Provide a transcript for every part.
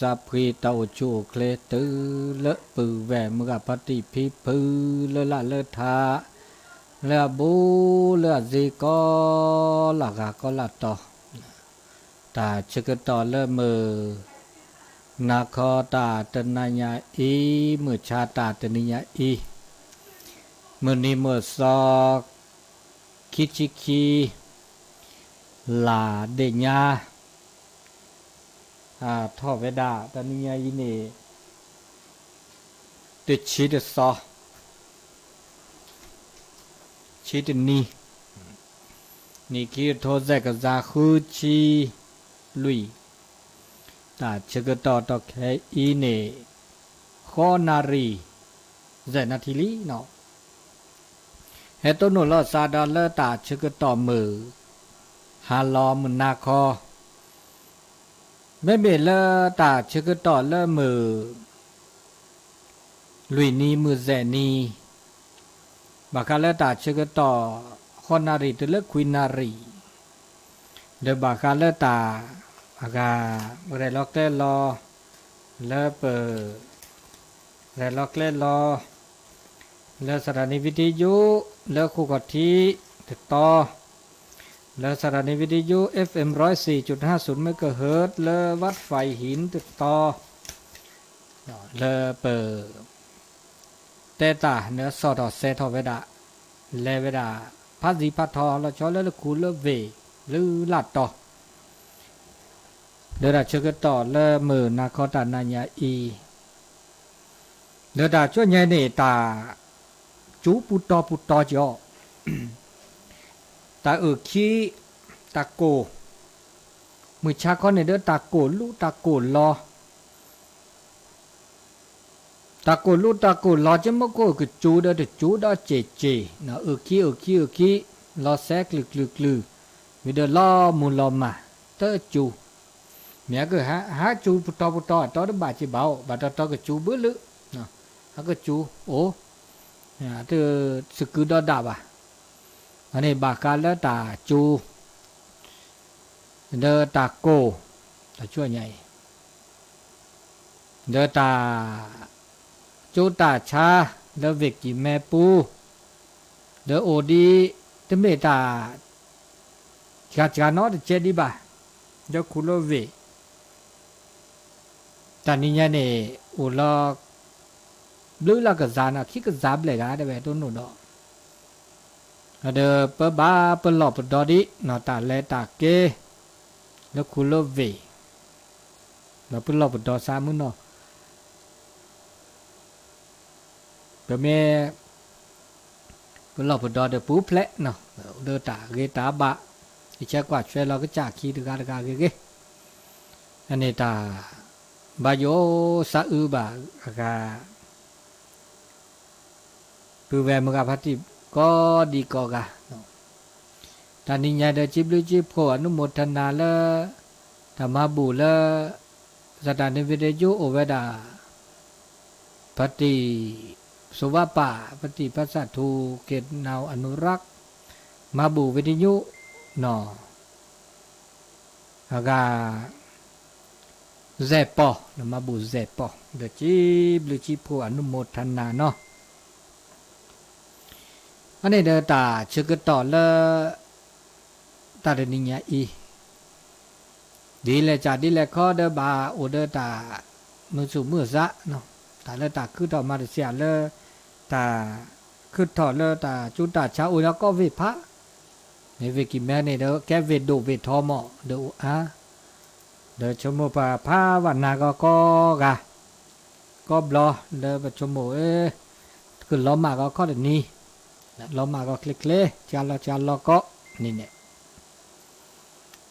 สัพพิตาจูเคลตือเลปือแหวมกับปฏิพิพือเลละเลทาเลบูเลซีก็ละกะก็ละต่อตาชกต่อเลมือนาคอตาตนาญาอีมือชาตาตนิญาอีมือนี้มือซอกคิชิคีลาเดญาท่อเวดาตอนนี้ยินดีติดชีดซอชีดนี่คือโทษกับซาคูชีลุยแต่เชื่อต่อแค่อีเน่ข้อนารีเจนาทีลีเนาะเหตุโนลซาดาเลตาเชื่อต่อมือฮาลอมนาคอไม่เบลตาเชื่อต่อเลมือลุยนีมือแจนีบากาเลตาเชื่อต่อคอนารีตเลควินารีเดบากาเลตาอากาเรล็อกเตลอเลเปเรล็อกเลลอเลสถานีวิทยุเลคู่กทีติดต่อและสถานีวิทยุ FM 104.50 เมกะเฮิรตซ์และวัดไฟหินติดต่อและเปิดเตตาเนื้อสอดเซทอเวดาเลเวดาพัดสีพัดทอและชอและคูเลเวหรือลัดต่อเดือดเชื่อต่อและมือนาคอตานาญาอีเดือดช่วยใหญ่เนตาจูปุตตอจ่อตาขี้ตาโกมือชาคอนในเด้อตาโกลูตาโกลอตาโกลูตาโกลอจะมโกคือจูเด้อจูดอเจนะขี้ลอแซกลึกมีเด้อลอมูลอมาเตอจูเมียก็หาจูปุตตอตอเด้อบาจิเบาบาตอก็จูบื้อลึนะหาก็จูโอ้เตอสกุดอดาบะอันนี้บากาเลตาจูเดตาโกตาช่วยใหญ่เดตาจูตาชาเดวิกจิแมปูเดโอดีเตเมตาจานอเจดีบาเดคุโลเวตานิญาเนอุลอกลือละกะซานะคิกะซาบเลกาเดเวตุนุดอเดปบาปลอบดอดินอตาเลตาเกแล้วคุโลเวแล้วปลอบดอซามุนอเปเมปลอบดอเดปูเพลเนาะเดตาเกตาบะอิเชกว่าช่วยเราก็จากคีดกาเกอันนี้ตาบาโยซาอืบากาปูเวมกาพัติก็ดีก็กะตานิญาเดจิบลุจิบโคอนุโมทนาละธรรมบุละสถานีวิทยุโอเวดาปฏิสุวปะปฏิปัสสทูเกตนาวอนุรักษ์มาบุวิทยุนออากาเซปอมาบุเซปอเดจิบลุจิบโคอนุโมทนาเนาะอันนี้เดตาชกต่อละตาเดนิญาอีดีเลยจ่าดีเลยข้อเดบาโอเดตามือสูมือซะเนาะตาเลตาคือต่อมาเสียเลตาคือถอดเลตาจุตาชาอุแล้วก็เวพะในเวกิแม่ในเดแกเวโดเวทอมอเดอะเดชโมปาพาวันนาก็กะก็บลอเดปชโมคือล้อมาก็ข้อเดนี้ล้อมาก็คลิกเลยจาลก็นี่เนี่ย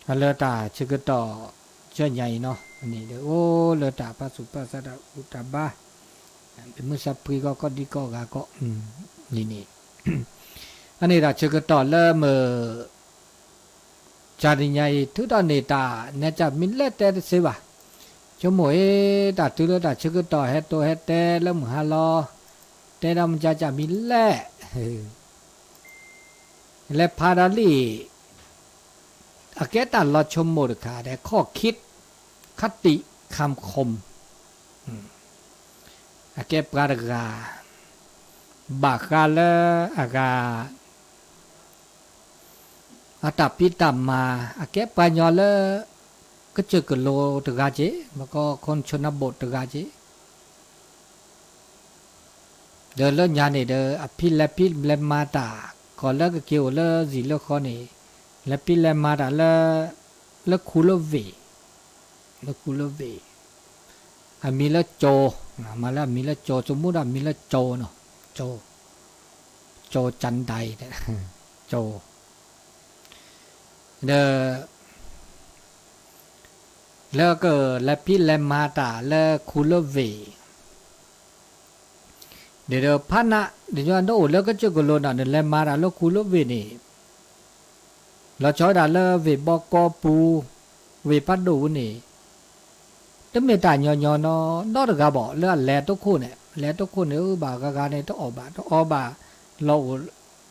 อันเลตาชื่อต่อเชื่อใหญ่เนาะอันนี้เด้อโอ้เลตาปัสสุปัสสะดาอุตบะเป็นมือสัพพิก็ดีก็กะก็นี่อันนี้ตาชื่อต่อเริ่มจาริญาทุตอนเนตาเนี่ยจะมิเลเตเสวะชั่วโมงตาตุเลตาชื่อต่อเฮตโตเฮเตเริ่มฮาลอเตดามจะมิเลและพาราลีอาเกตาลอชมโมดค่ะแต่ข้อคิดคติ คำคมอาเก็บกาดกาบากาเลอากาอาตับพิตัมมาอาเก็บปัญญาเลก็เจอกโลตกาเจแล้วก็คนชนบทตกาเจเดินเล่นยานี่เดออภิเลปิเลมาตาขอเลิกเกี่ยวเลิกสิเลิกข้อนี่เลปิเลมาตาเลิกคูโลเวเลิกคูโลเวมีเลิกโจมาแล้วมีเลิกโจสมมุติว่ามีเลิกโจเนาะโจจันไดโจเดอแล้วก็เลปิเลมาตาเลิกคูโลเวเดี๋ยวพันนะเดี๋ยวโน้แล้วก็จะกุโลน่ะเดี๋ยวเลมาราโลคูโลเวนี่เราชอยดาเลเวบอกอปูเวปัดดูนี่แต่เมตาญญเนาะนอกจากบอกเรื่องแลตุกคู่เนี่ยแลตุกคู่เนี่ยบากากาเนี่ยต้องออกบาเ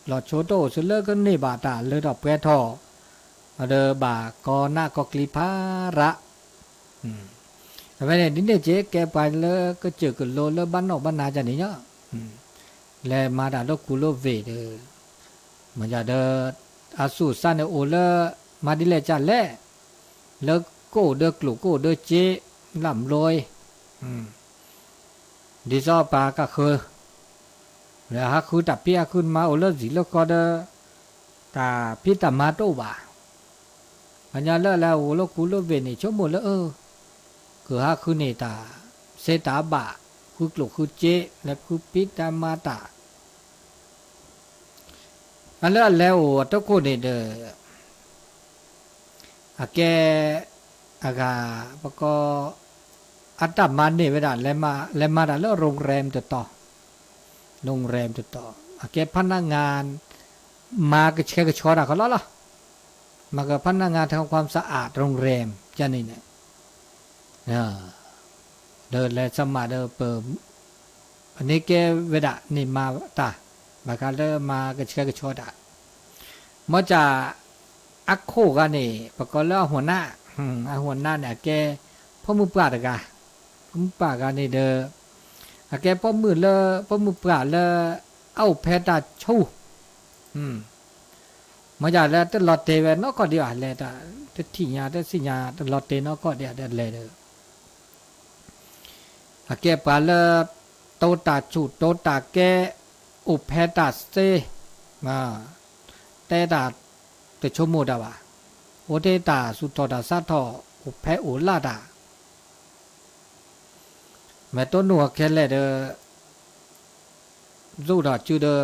ราโชโตสุดเลิกก็นี่บาตาเลยดอกแปรทอเดอบากอหน้ากอกลีพาระแต่ไม่เนี่ยดินเดเจแกไปเลยก็เจอกุโลเลยบ้านนอกบ้านนาจะนี่เนาะและมาดาโลกุโลเวเดมันจะเดอาสูสันโอเลมาดิเลจันเล่เลิกโกเดกลุโกเดเจลำลอยดิซอปาก็คือแล้วฮักคือตับเปียขึ้นมาโอเลสิแล้วก็เดตาพิตามาโตบาปัญญาเลิกแล้วโอโลกุโลเวนี่ชั่วโมงแล้วคือฮักคือเนตาเซตาบาคือกลุคือเจและคือพิตามาตาอันแล้วตะโกนี่เดอาแกอากาปก็อัตมานี่เวลาแล้วมาดาแล้วโรงแรมต่อโรงแรมต่ออาแกพนักงานมาก็แค่ก็ชอดเขาล่ะมาก็พนักงานทำความสะอาดโรงแรมจะนี่เนี่ยเดินและสมาเดินเปิดอันนี้แกเวลานี่มาตาบางครั้งมาก็แค่ก็ชอดเมื่อจะอักโคกันนี่ประกอบแล้วหัวหน้าเนี่ยแกพ่อมือปราดกันพ่อมือปราดกันนี่เด้อแกพ่อมือปราดเลยเอาแพตาชูมาจากแล้วตลอดเทเวนก็เดียวเลยแต่ที่ยาแต่สิญาตลอดเทนก็เดียวเลยเด้อแกปาเลยโตตาชูโตตาแกอุแพตาเซมาแต่ตาแต่ชั่วโมงดาวะโอเดตาสุดทอดาสัตทออุแพโอลาดาแม่ต้นหนวกแค่เลยเด้อรูดาชื่อเด้อ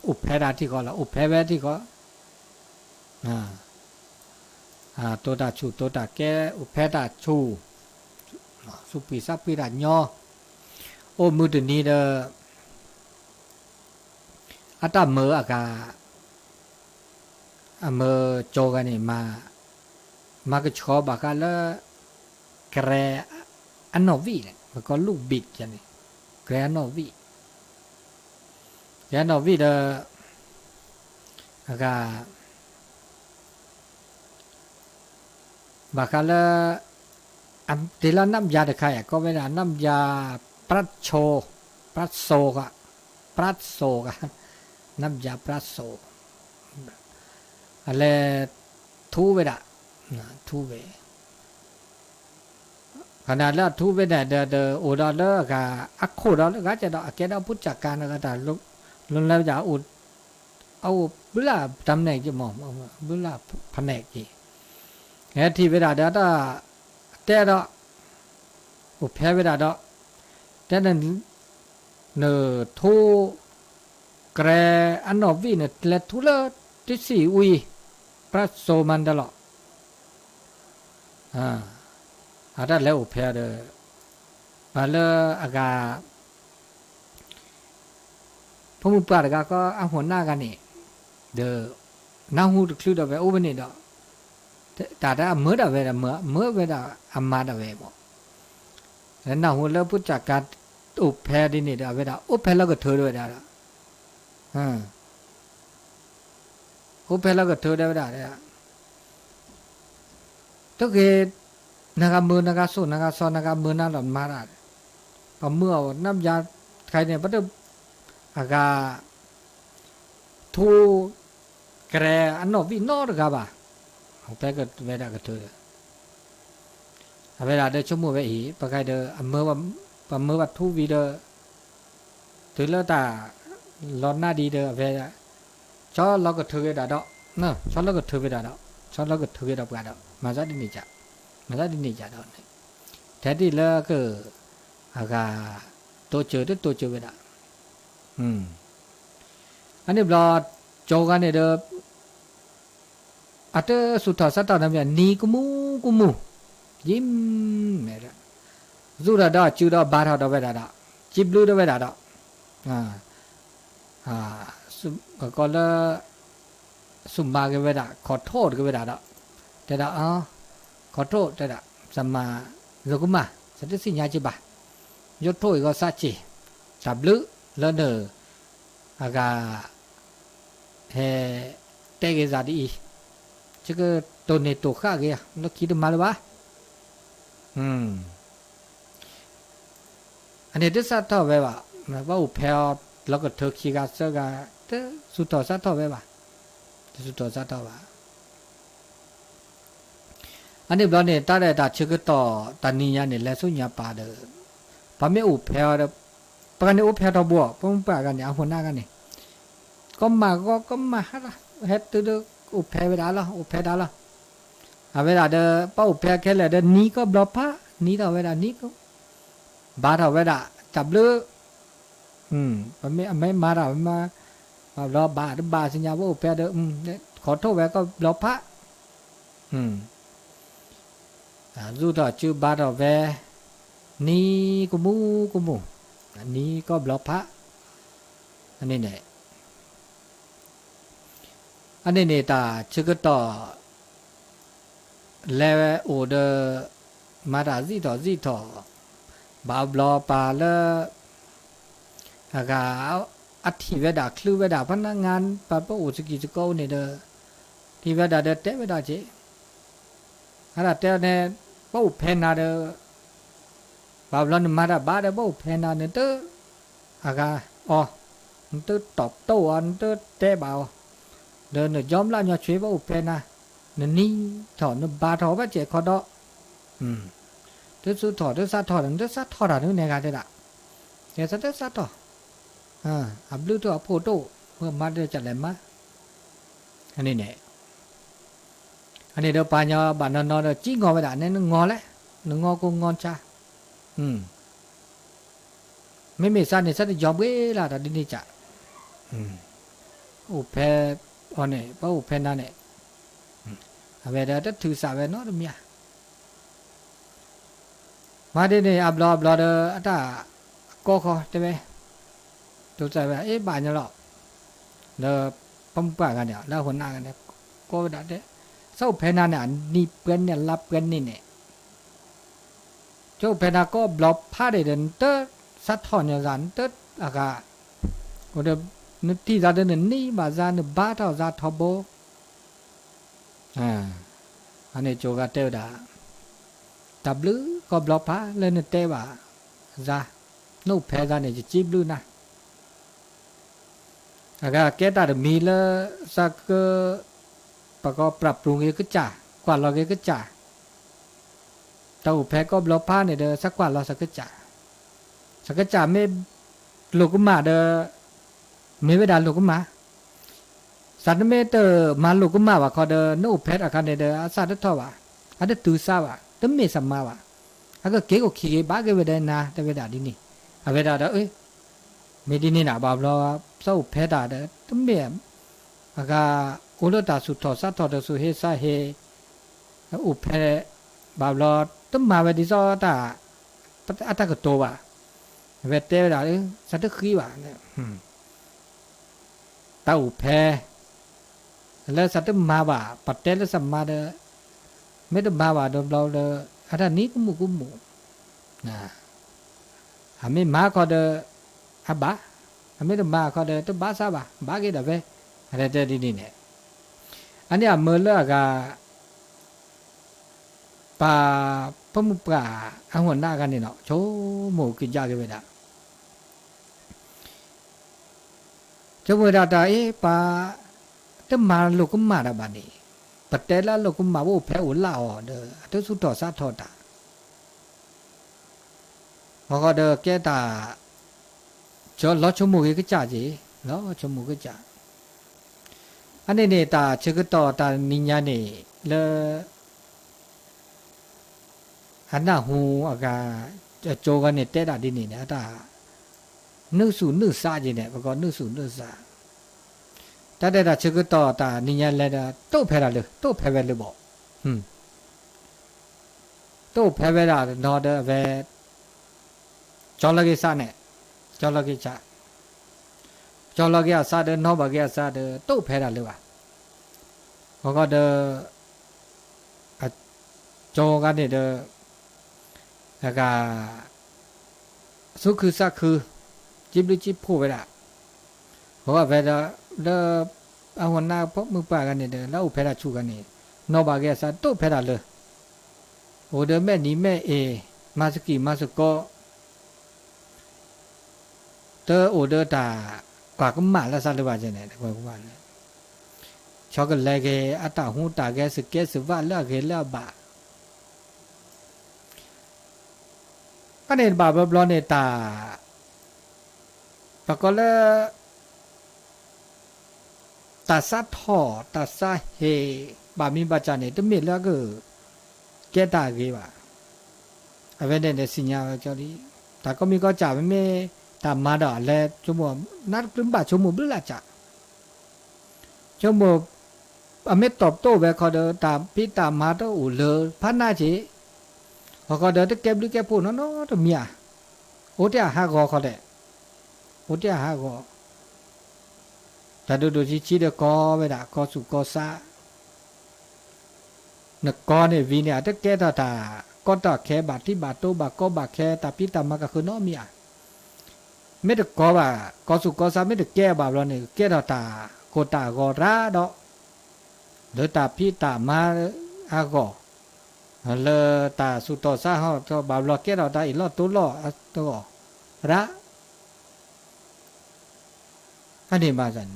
อุแพดาที่ก็ละอุแพแวที่ก็โตตาชูโตตาแกอุแพดาชูสุปีสักปีดาญอโอมือตัวนี้เด้ออัตเมออากาเมื่อโจกันนี่มาก็ชอบบากาละแกรอันนอวีเนี่ยมันก็ลูกบิดจังนี่แกรอันนอวีเด้อากาบากาละอันทีละน้ำยาเด็กใครก็ไม่ได้น้ำยาปรัชโซกน้ำยาปรัชโซอะไรทูเวดะทูเวขนาดแล้วทูเวดะเดอโอดอลเลอร์กับอักโคดอลเลอร์ก็จะดอกแกดอพุทธจักการก็แต่ลุนแล้วจะอุดเอาบุลาตำแหน่งจะมองบุลาแผนกจีแค่ที่เวดะเดอแต่ดอกอุแพ้เวดะดอกแต่นั้นเนอทูแกรอันนอวีเนี่ยและทูเลอร์ที่สี่อุยพระโสมันตลอดอาได้แล้วเพียเดมาเลอากาพมุปาดกาก็อาหัวหน้ากันนี่เดนาหูคลือดเอาไว้โอ้เป็นนี่ดอกแต่ได้เมื่อดเอาไว้เมื่อเวลาอามาดเอาไว้บอกแล้วนาหูแล้วพุทธจักการอุปแพดินี่เอาไว้ดาอุปแพแล้วก็เธอด้วยได้ละอุปแพแล้วก็เธอได้ได้ทุกเหตุ นากามือนากาสุนากาซอนากามือนาหลอนมาราปะเมื่อน้ำยาใครเนี่ยปะเดอากาทูแกรอันนอวินอร์กาบะเอาไปก็เวลาก็เถอะเวลาเดชั่วโมงไปอีปะใครเดอเมื่อว่าปะเมื่อว่าทูวีเดถือแล้วตาร้อนหน้าดีเดเวลาชอบเราก็เถอะดาดอกเนอะชอบเราก็เถอะดาดอกชอบเราก็เถอะดอกกันดอกมาซะดินี่จ้ะมาซะดินี่จ้ะดอกแต่ที่แล้วก็อากาตัวเจอตัวเจอเวลาอันนี้เราโจกันเนี่ยเดออัตสุดท้ายสัตว์ตัวนั้นเนี่ยนีกุมูยิ้มเนี่ยจูดาดาจูดาบาร์ฮาดาเวดาดาจิบลูดาเวดาดาก็เลยสุมาเกเวดาขอโทษเกเวดาดาแต่ดาขอโทษแต่ดาสมาลูกมาสัตว์สิ่งยาจิบะยศโทษก็สัจจิจับลึแล้วเนออากาเฮเตกิซาดี这个ตัวนี้ตัวข้าเกียเราคิดมาหรือวะอันนี้ที่สัตว์ท่อไปว่าว่าอุเพลแล้วก็เธอขี้กาเสกาเตสุดท้ายสัตว์ท่อไปว่าสุดท้ายสัตว์ท่อว่าอันนี้เราเนี่ยตาได้ตาเชื่อต่อตานียาเนี่ยแล้วสุญญาปาเดอพอไม่อุเพลปกันเนี่ยอุเพลตัวบัวพงปากันเนี่ยหัวหน้ากันเนี่ยก็มาฮะเฮ็ดตัวอุเพเวดาละอุเพดาละเวลาเดป้าอุเพแค่เลยเดนี้ก็บล็อกพะนี้ต่อเวลานี้ก็บาร์ต่อเวลาจับเลือมันไม่มาเรามาบล็อกบาสัญญาว่าอุเพเดขอโทษไว้ก็บล็อกพะรู้ต่อชื่อบาร์ต่อเวนี้กุมูอันนี้ก็บล็อกพะอันนี้เนี่ยอันนี้เนี่ยตาชื่อก็ต่อเลเวโอเดอร์มาดาซีต่อบาบลอปาเลอากาอัฐิเวดาคลือเวดาพนักงานปะปะอุสกิสโกเนี่ยเดอที่เวดาเดเตเวดาเจอะไรเตเนี่ยปะอุเพนาเดอบาบลอนมาดาบาเดปะอุเพนาเนี่ยเตอากาอ๋อเตตอบโต้อันเตเตบ่าวเดินยอมละยอช่วยว่าอุเพนะนี่ถอนบาถอว่าเจคอดอเดือดสุดถอดเดือดซัดถอดเดือดซัดถอดอะไรนี่กันเด็ดอ่ะเดี๋ยวเดือดซัดต่ออับลูตัวโพโต้เมื่อมาเดือดจัดแหลมมาอันนี้เนี่ยอันนี้เดี๋ยวปานยาบานนอนเดี๋ยวจี้งอไปด่าเนี่ยนึงงอแล้วนึงงอกูงอนชาไม่มีสันเนี่ยสันยอมเวลาแต่ดินี่จ้ะอุเพอ๋อเนี่ยป้าอุเพนั่นเนี่ยเวลาจะถือสาวเนาะเมียมาดิเนี่ยอับลอเดออัตตาก็ขอใช่ไหมตัวใจว่าบ้านเนี่ยหรอเดอปั๊มปากกันเนี่ยแล้วคนหน้ากันเนี่ยก็ได้เด้เศร้าเพนันเนี่ยนี่เพื่อนเนี่ยรับเพื่อนนี่เนี่ยเจ้าเพนันก็บล็อกผ้าเดินเตอสัตว์ถอนอย่างนั้นเตออากาก็เดนึกที่จะเดินนี่บาจานบ้าเท่าจะทบโบอันนี้โจกาเตอดาตับลือก็บล็อกผ้าเลยนึกเตว่าจะนู่เพจานเนี่ยจะจีบลือนะอากาเกตาดมีละสักปะก็ปรับปรุงเองก็จ่ากว่าเราเองก็จ่าแต่อุเพก็บล็อกผ้าเนี่ยเด้อสักกว่าเราสักก็จ่าไม่ลูกมาเด้อไม่เวลาลูกมาสัตว์เมตมาลูกมาว่าเขาเด้อนู่เพชรอาคารเด้อสัตว์ทว่าอันเด้อตูซาว่าตั้มเมสัมมาว่าอาก็เก๋ก็ขี้บ้าเกเวดนาแต่เวลาดีนี่เวลาเด้อไม่ดีนี่นะบาบเราเศร้าเพชรเด้อตั้มเมอาก็อุลตาสุดทอสัตว์ทอเด้อสุเฮซาเฮอุเพบาบเราตั้มมาเวดิซอตาอัตตะก็โตว่าเวทเตเวลาสัตว์ขี้ว่าเนี่ยตาอุเพแล้วสัตว์มาว่าปัตเตลสัมมาเดไม่ได้มาว่าเดเราเดอันนี้กุมุนะหาไม่มาก็เดอับบะหาไม่ได้มาก็เดตัวบ้าซาบะบ้ากี่เดเวอะไรเดดีนี่เนี่ยอันนี้เมื่อเลิกปา พมุปะอันหัวหน้ากันนี่เนาะโชโมกิจากันไปละโชโมดาตาปาตมาลูกมาดาบานี่ปะเตละลูกมาโอแพ้โอลาอ๋อเด้อตสุตอซาทอตาพอก็เด้อแกตาจอลอชโมกิจาจีลอชโมกิจาอันนี้เนี่ยตาเชกตอตานิญญาเนี่ยเลอันน่ะหูอากาโจกันเนี่ยเตะดาดินี่เนี่ยตานึกสู่นึกซาจีเนี่ยประกอบนึกสู่นึกซาแต่เดาเชกตอตานิญญาเลยนะโตแพ้ละเลยโตแพ้ไปเลยบอกโตแพ้ไปละนอเดเวจอลกิซาเนี่ยจอลกิจาจอลกิอาซาเดนอบกิอาซาเดโตแพ้ละเลยว่ะประกอบเดโจกันเนี่ยเดแล้วก็สุคือสักคือจิบลิจิบพูดไปละเพราะว่าเวลาเอาหัวหน้าพวกมือป่ากันเนี่ยแล้วอุเพระชูกันเนี่ยนอบาเกสาตุเพระเลยโอเดแม่นี้แม่มาสกิมาสโกเตอโอเดตากว่าก็มาแล้วซาเลยว่าจะเนี่ยกว่าก็มาเลยชอบกันเลยแกอัตตาหูตาแกสเกสว่าเลิกแกเลิกบาอันนี้บาบบลอนเนตาปะก็เลยตาซาทอตาซาเฮบามีบาจานี่ตมีแล้วก็แกตาเกว่าเอาไว้ในสิญญาเจ้าดิแต่ก็มีก็จ่าไม่ตามมาดอแล้วชั่วโมงนัดกลุ่มบาชั่วโมงบึ้ละจ่าชั่วโมงอเมตอบโต้แบบเขาเดินตามพี่ตามมาต้องอู่เลยพันหน้าจีพอเขาเดินตะเก็บหรือแกพูดน้องๆตัวเมียโอ้เดียหากอเขาเด้โอ้เดียหากอแต่ดูชี้เด็กกอไปด่ากอสุกอซาเนกอเนี่ยวีเนี่ยตะเก็บตาก็ตาแค่บาทที่บาทโตบาทก็บาทแค่ตาพี่ตามมาก็คือน้องเมียไม่ได้กอบ่ากอสุกอซาไม่ได้แก้บาปแล้วเนี่ยแก้ตาโกตากอราดอกเดือตาพี่ตามมาอากอเลตาสุตอซาเขาก็บาปแล้วแก้ตาอีลอตัวลอตัวระอันนี้มาจัน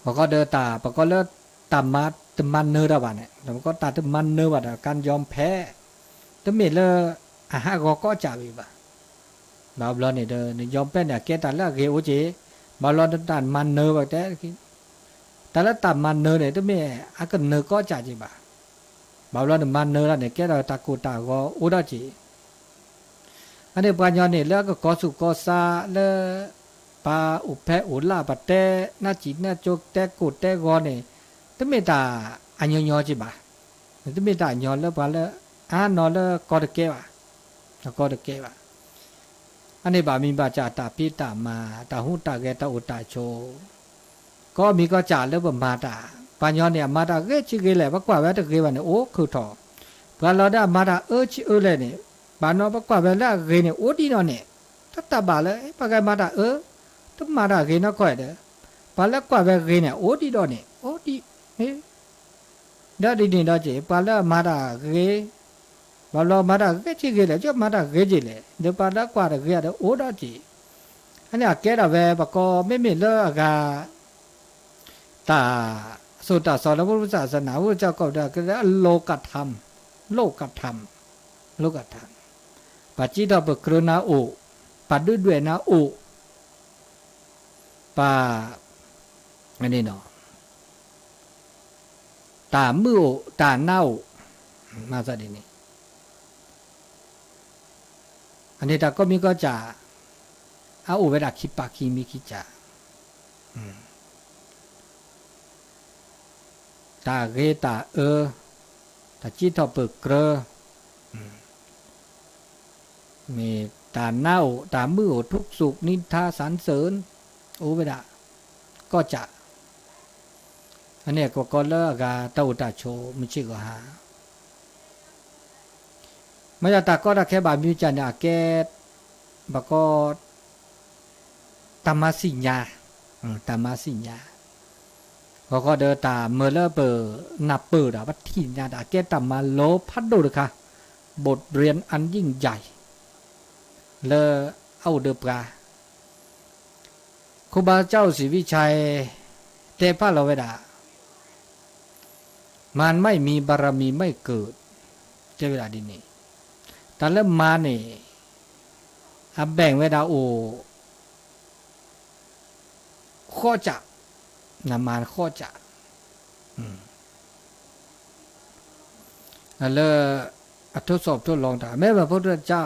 พอก็เดินตาพอก็เลิกตามมาตมันเนื้อระบาดเนี่ยแต่ก็ตาตมันเนื้อว่าการยอมแพ้แต่เมื่อเลอาหารก็จ่าบีบ่บาปแล้วเนี่ยเดินยอมแพ้เนี่ยแก้ตาแล้วเกโอเจบาปแล้วตามันเนื้อว่าแต่ละตามันเนื้อเนี่ยแต่เมื่ออากันเนื้อก็จ่าจีบ่บาปแล้วเนี่ยมันเนื้อแล้วเนี่ยแก้ตากูตาก็อุดาจีอันนี้ปัญญาเนี่ยแล้วก็กอสุกอซาแล้วปาอุเพอุลาปะเตน่าจีน่าโจกแต่กูแต่กอเนี่ยแต่เมื่อตาอันยอจีบ่แต่เมื่อตาญอแล้วปาแล้วนอนแล้วก็ตะเกวก็ตะเกวอันนี้บามีบาจาตาพี่ตามาตาหูตาแกตาอุตาโชก็มีก็จ่าแล้วมาตาปัญญาเนี่ยมาตาเกชิเกแหละบักกว่าแวตะเกวเนี่ยโอ้คือถอปาเราได้มาตาชิเลยเนี่ยบานอบักกว่าแวละเกเนี่ยโอ้ดีเนาะเนี่ยตัตตาบาเลยปากายมาตาตมาตาเกเนาะก่อยเด้ปาแล้วกว่าแวเกเนี่ยโอ้ดีดอเนี่ยโอ้ดีเฮ้ได้ดีนี่ดอเจปาแล้วมาตาเกบาลมาดาเกจิเกเลยจ้ามาดาเกจิเลยเดี๋ยวปาดกว่าเกยเดี๋ยวโอ้ดาจีอันนี้แกดาเวปก็ไม่มีเลิกตาสุดตาสอนพระพุทธศาสนาพระเจ้าก็ได้ก็ได้โลกธรรมโลกธรรมโลกธรรมปัจจิตาปกรณาโอปัดด้วยนะโอปาอันนี้เนาะตามือตาเน่ามาซะดินี่อันนี้ตาก็มีก็จะเอาเวลาคิดปากคิมีคิดจะตาเกตาตาจิตอเปิกเกรมีตาเน่าตามือทุกสุขนินทาสรรเสริญโอเวลาก็จะอันนี้ก็เลิกตาอุตาโชไม่ใช่ก็หาไม่จะตาก็ได้แค่บามีจันเนี่ยแกบก็ตามาสิญญาตามาสิญญา ก็เดินตาเมื่อเลิกเปิดนับเปิดวัดที่ญาดาแกตมาโลพัดดูเลยค่ะบทเรียนอันยิ่งใหญ่เลอเอาเดือบกาครูบาเจ้าศรีวิชัยเทพะเราเวดามันไม่มีบารมีไม่เกิดเจ้าเวลาดินี่แต่เริ่มมาเนี่ยแบ่งเวดาโอข้อจักนำมาข้อจักแล้วทดสอบทดลองถามแม้พระพุทธเจ้า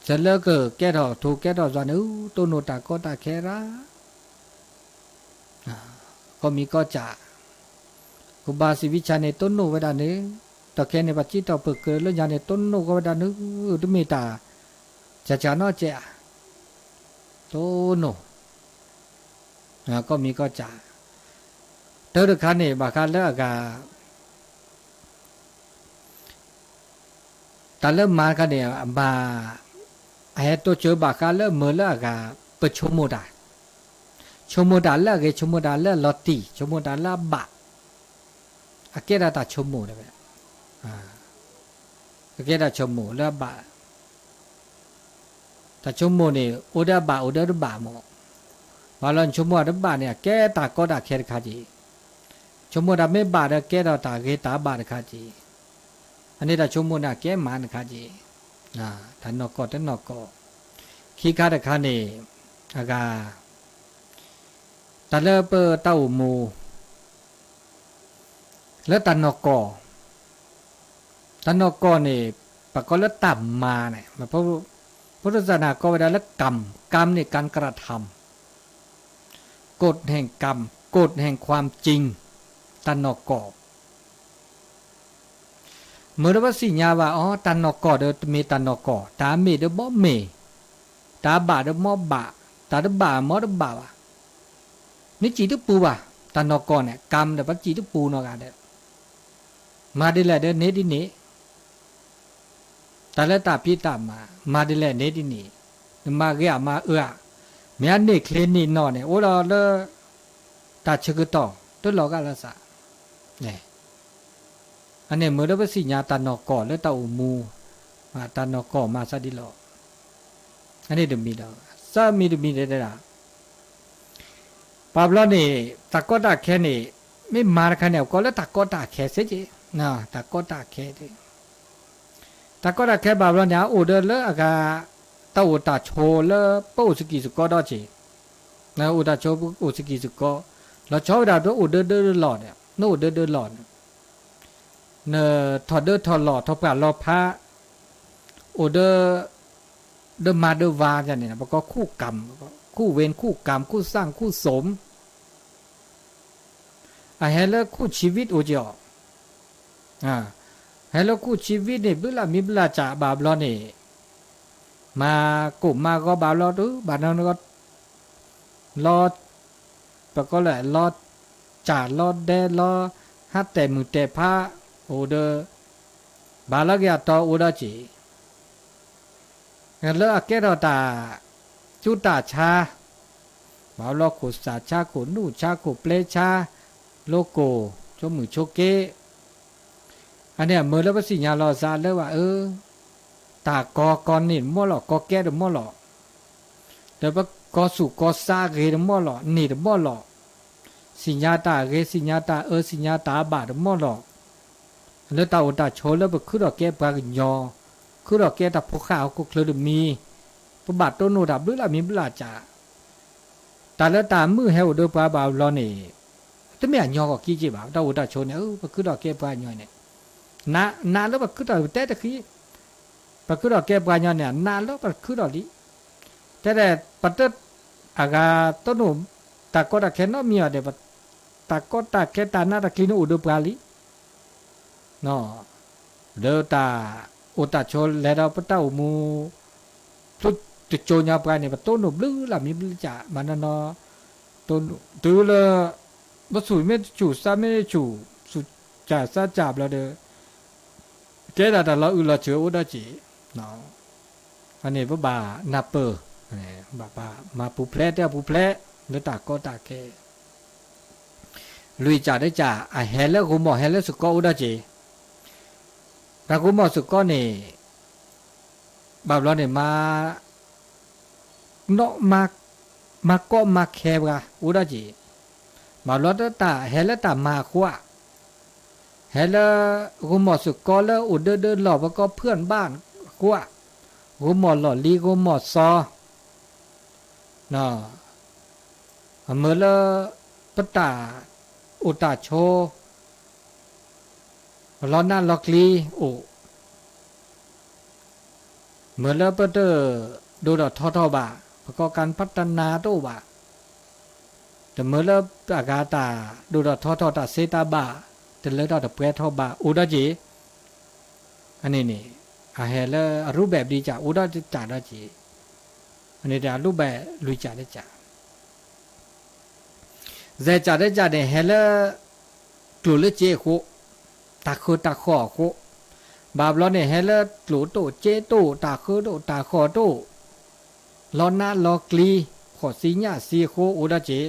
จะเลิกเกิดแก่ดอกถูกแก่ดอกส่วนตัวโนตาก็ตาแคระก็มีก็จะกุบาสิวิชาในต้นโนเวดานี้ตะแคในปัจจิตต่อเปิดเกิดแล้วยาในต้นโนก็เวดานี้ตุเมตาจะจานอเจต้นโนก็มีก็จะเท่าคันนี่บางครั้งเลิกกาแต่เริ่มมากันเนี่ยมาไอ้ตัวเจอบางครั้งเริ่มเมื่อเลิกกาเปิดชมโมดาชมโมดาเลิกเกชมโมดาเลิกลอตตีชมโมดาเลิกบะอาเกดาตาชมโมได้ไหมอาเกดาชมโมเลิกบะแต่ชมโมเนี่ยอุดาบะอุดารุบะโมบาลอนชมโมรุบะเนี่ยแกตาก็ตาแค่ขาจีชมโมดาไม่บาดแกดาตาเกตาบาดขาจีอันนี้เราชมโมน่ะแกมันขาจีท่านนกท่านนกขี้ขาดขานี่อากาตะเลเปเต้าหมูแล้วตันนกนี่ปะก็แล้วต่ำมาเนี่ยมาเพราะพุทธศาสนาก็เวลาแล้วกรรมนี่การกระทำกฎแห่งกรรมกฎแห่งความจริงตันนกเมื่อว่าสิญญาว่าอ๋อตันนกเดมีตันนกตาเมเดบ่เมตาบาเดมอบาตาเดบามอเดบาวะนี่จีตุปูว่ะตันนกเนี่ยกรรมเดปัจจีตุปูนอกาเดมาดิแลเดเนดิเนตาเลตาพิตามาดิแลเนดิเนมาเกะมาเมียนี่เคลนี่นอเนี่ยโอ้เราเลตาชึกต่อตุลอกาละสะเนี่ยอันนี้เมื่อเราสิญญาตันนกแล้วเต้ามูมาตันนกมาซะดิโลอันนี้เดมีดอกซะมีเดดาปาบลอนี่ตะกอตาแค่นี่ไม่มาคันเนี่ยก็แล้วตะกอตาแค่เสียจีนะตะกอตาแค่ดิตะกอตาแค่ปาบลอเนี่ยโอเดเลอะกาตะโอตาโชเลปูสกิสกอดอจีนะโอตาโชปูสกิสกอแล้วชอบดาโอเดหลอดเนี่ยโนเดหลอดเนถอดถอดหลอดถอดปากหลอดพระโอเดมาเดวาจันเนี่ยนะก็คู่กรรมคู่เวรคู่กรรมคู่สร้างคู่สมเฮลคู่ชีวิตโอเจาเฮลคู่ชีวิตเนี่ยเวลามีเวลาจ่าบาปล้อเนี่ยมากลุ่มมาก็บาปล้อดูบาปนั้นก็รอปก็เลยรอจ่ารอแดรอฮัตแต่มือแต่พระโอเดบาลกยาต่อโอดาจีงั้นแล้วแกเราตาจุตาชาบาลกุสาชากุนูชากุเปลชาโลโกจมือโชเกอันเนี้ยเมื่อแล้วสิญญาลอซาแล้วว่าตากอกอนนี่มั่วหลอกกอแก่ดมั่วหลอกแต่ว่ากอสุกอซาเกดมั่วหลอกนี่ดมั่วหลอกสิญญาตาเกสิญญาตาสิญญาตาบาดมั่วหลอกแล้วตาอุตาโชแล้วไปคือดอกแก้ปากยอคือดอกแก้ตาพกข้าวก็เคลือมีประบาดต้นโนดับหรือละมีเวลาจ่าตาแล้วตามือเฮวเดปาบาลอนี่แต่ไม่ยอก็กี้จีบ่าตาอุตาโชเนี่ยไปคือดอกแก้ปากยอเนี่ยนาแล้วไปคือดอกแต่คือไปคือดอกแก้ปากยอเนี่ยนาแล้วไปคือดอกนี้แต่ปัตตอากาต้นนุ่มตาก็ตาแค่นอมีอะไรแบบตาก็ตาแค่ตาหน้าตาคินอุดปาลีเนาะเดตาอุตาโชแล้วเราปะเต้ามูทุกโจญาปลายเนี่ยต้นหนุ่มลื้อละมีบริจามันเนาะต้นตื้อเลยบสุไม่จู่ซาไม่จู่สุจ่าซาจับแล้วเด้อแกแต่เราเราเชื่ออุดาจีเนาะอันนี้บ่บานาเปอร์เนี่ยบ่ามาปูเพลเด้อปูเพลแล้วตาก็ตาแก ลุยจ่าได้จ่าเฮเลกูหมอเฮเลสุก็อุดาจีแต่กูหมอสุก็เนี่ยแบบเราเนี่ยมาเนาะมาก็มาแคบกะอุดาจีมาลอดตาเฮเลตามาขวาเฮเลกูหมอสุก็แล้วอุดเดินหลอกก็เพื่อนบ้านขวากูหมอหล่อลีกูหมอซอเนาะเมื่อละปตาอุตาโชล้อหน้าล็อกลีโอเมื่อละปตดูดทอบาประกอบการพัฒนาตัวบาแต่เมื่อละอากาตาดูดทอตาเซตาบาแต่เลือดเปรทอบาอุดาจีอันนี้นี่เฮลรูปแบบดีจ่าอุดาจ่าได้จีอันนี้เดี๋ยวรูปแบบลุยจ่าได้จ่าเจจ่าได้จ่าเนี่ยเฮลกลุ่มเลือดเจ้าโคตาคือตาขอโคบาบล้อเนี่ยเฮลกลุ่มโตเจ้โตตาคือโตตาขอโตล้อหน้าล้อกลีขอสีหน้าสีโคอุดาจี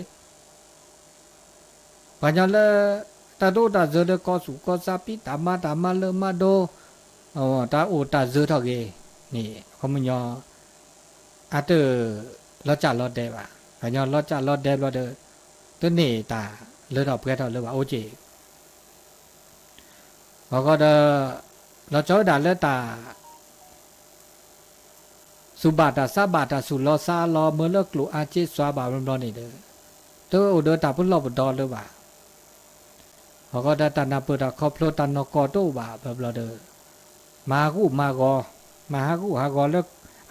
ปัญญาเลตาโตตาเจอเดก็สุก็ซาปิตามาเลมาโดตาโอตาเจอทอเกนี่เขามันยออาเตอเราจัดเราเดบะปัญญาเราจัดเราเดบเราเดตัวนี่ตาเลือดออกเพื่อเราเลือดว่าโอเจเราก็เดเราจอยด่าเลือดตาสุบาตาซาบาตาสุลอซาลอเมื่อเลิกกลัวอาเจสวาบาบร้อนนี่เด้อตัวโอเดตาพุ่งหลบดอนเลยบ่าเขาก็ได้ตานาเปิดคอพลตันนกอโตบ่าแบบเราเด้อมากูมากอมาหากูหากอเลิก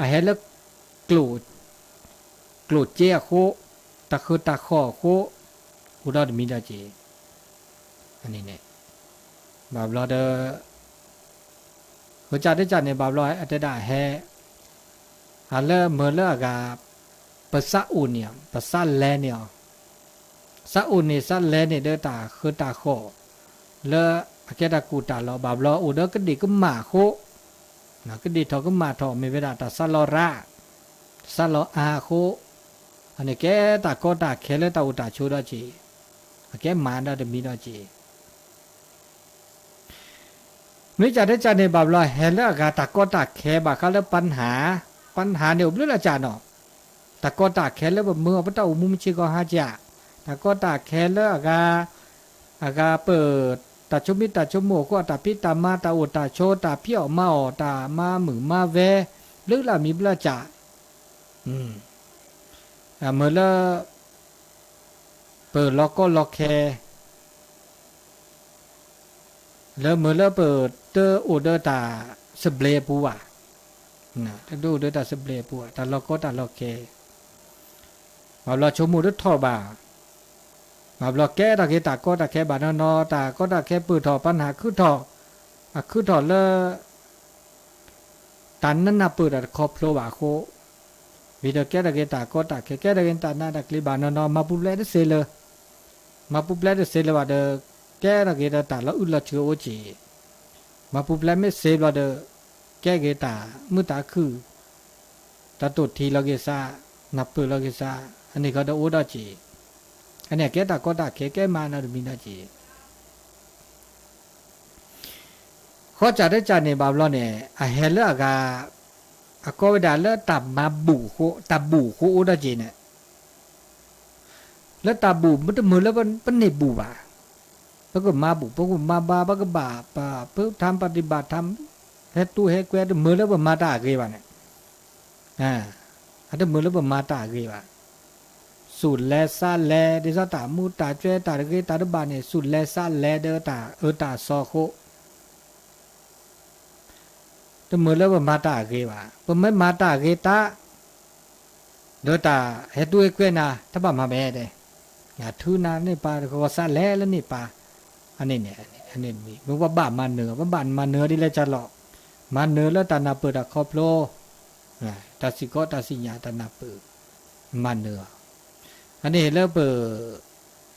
เฮเลิกกลูดเจ้าโคตะคือตะขอโคอุดรมีดาจีอันนี้เนี่ยแบบเราเด้อเขาจัดได้จัดเนี่ยแบบเราอัตได้แฮฮัลเลเมื่อเลิกกับภาษาอุ่นเนี่ยภาษาแลเนี่ยซาอุ่นเนี่ยซาแลเนี่ยเด้อตาคือตาขอแล้วแค่ตากูตาเราแบบเราอุดรก็ดีก็มาโคนะก็ดีทอก็มาทอไม่เวลาตาซาลอราซาลออาโคอันนี้แกตาก็ตาแค่แล้วตาอุตาชูดาจีแกมาได้แต่มีดาจีไม่จัดได้จัดในแบบเราเห็นแล้วกาตาก็ตาแค่บาเขาแล้วปัญหาเนี่ยเรื่องอาจารย์เนาะตาก็ตาแค่แล้วแบบเมื่อพระเจ้ามุมชิก็หาจ่าตาก็ตาแค่แล้วอากาเปิดตาชมิตาชโมก็ตาพิตามาตาอุตาโชตาเพี้ยวมาอตามาหมือมาเวหรือละมีบลาจ่าเมื่อละเปิดล็อกก็ล็อกแคแล้วเมื่อละเปิดเตออุดตาสเบลปัวนะถ้าดูเดตาสเบลปัวตาล็อกก็ตาล็อกแคมาเราชมูดทอบามาเราแก้ตาเกตาก็ตาแคบานนอตาก็ตาแคปืนถอปัญหาคือถอละตันนั้นน่ะเปิดคอพโลบาโควิดแก้ตาเกตาก็ตาแก้ตาเกตานาตากลิบานนอมาปุเลเดเซเลมาปุเลเดเซเลว่าเดแก้ตาเกตาละอุลเชโอจีมาปุเลเมเซว่าเดแก้เกตามุตาคือตาตุทีละเกซานับเปิดละเกซาอันนี้ก็ได้โอดาจีอันนี้แก้ตาก็ตาแก้มานาดมีนาจีข้อจัดได้จัดในบาบลอนเนี่ยเฮลล์กาก็เวลาเลิกตับมาบูโคตับบูโคโอดาจีเนี่ยแล้วตับบูมันจะมือแล้วมันในบูบ่าแล้วก็มาบูแล้วก็มาบาแล้วก็บาปะเพื่อทำปฏิบัติทำเฮ็ดตู้เฮ็ดแกวมือแล้วมันมาตาเกว่าเนี่ยอันนี้มือแล้วมันมาตาเกว่าสุดแลซาแลดิซาตามูตาเจตาเกตาดบานเนี่ยสุดแลซาแลเดอตาตาซอโคแต่เมื่อแล้วมาตาเกว่าพอไม่มาตาเกตาเดอตาเฮตุเอเกนาถ้าบ่มาแม่เด้อย่าทูนานี่ปาก็ซาแลแล้วนี่ปาอันนี้เนี่ยอันนี้มีมึงว่าบ้ามาเนื้อว่าบ้านมาเนื้อดิเลยจะหลอกมาเนื้อแล้วตานาเปิดคอพโลตาสิก็ตาสิญาตานาเปิดมาเนื้ออันนี้แล้วเปิด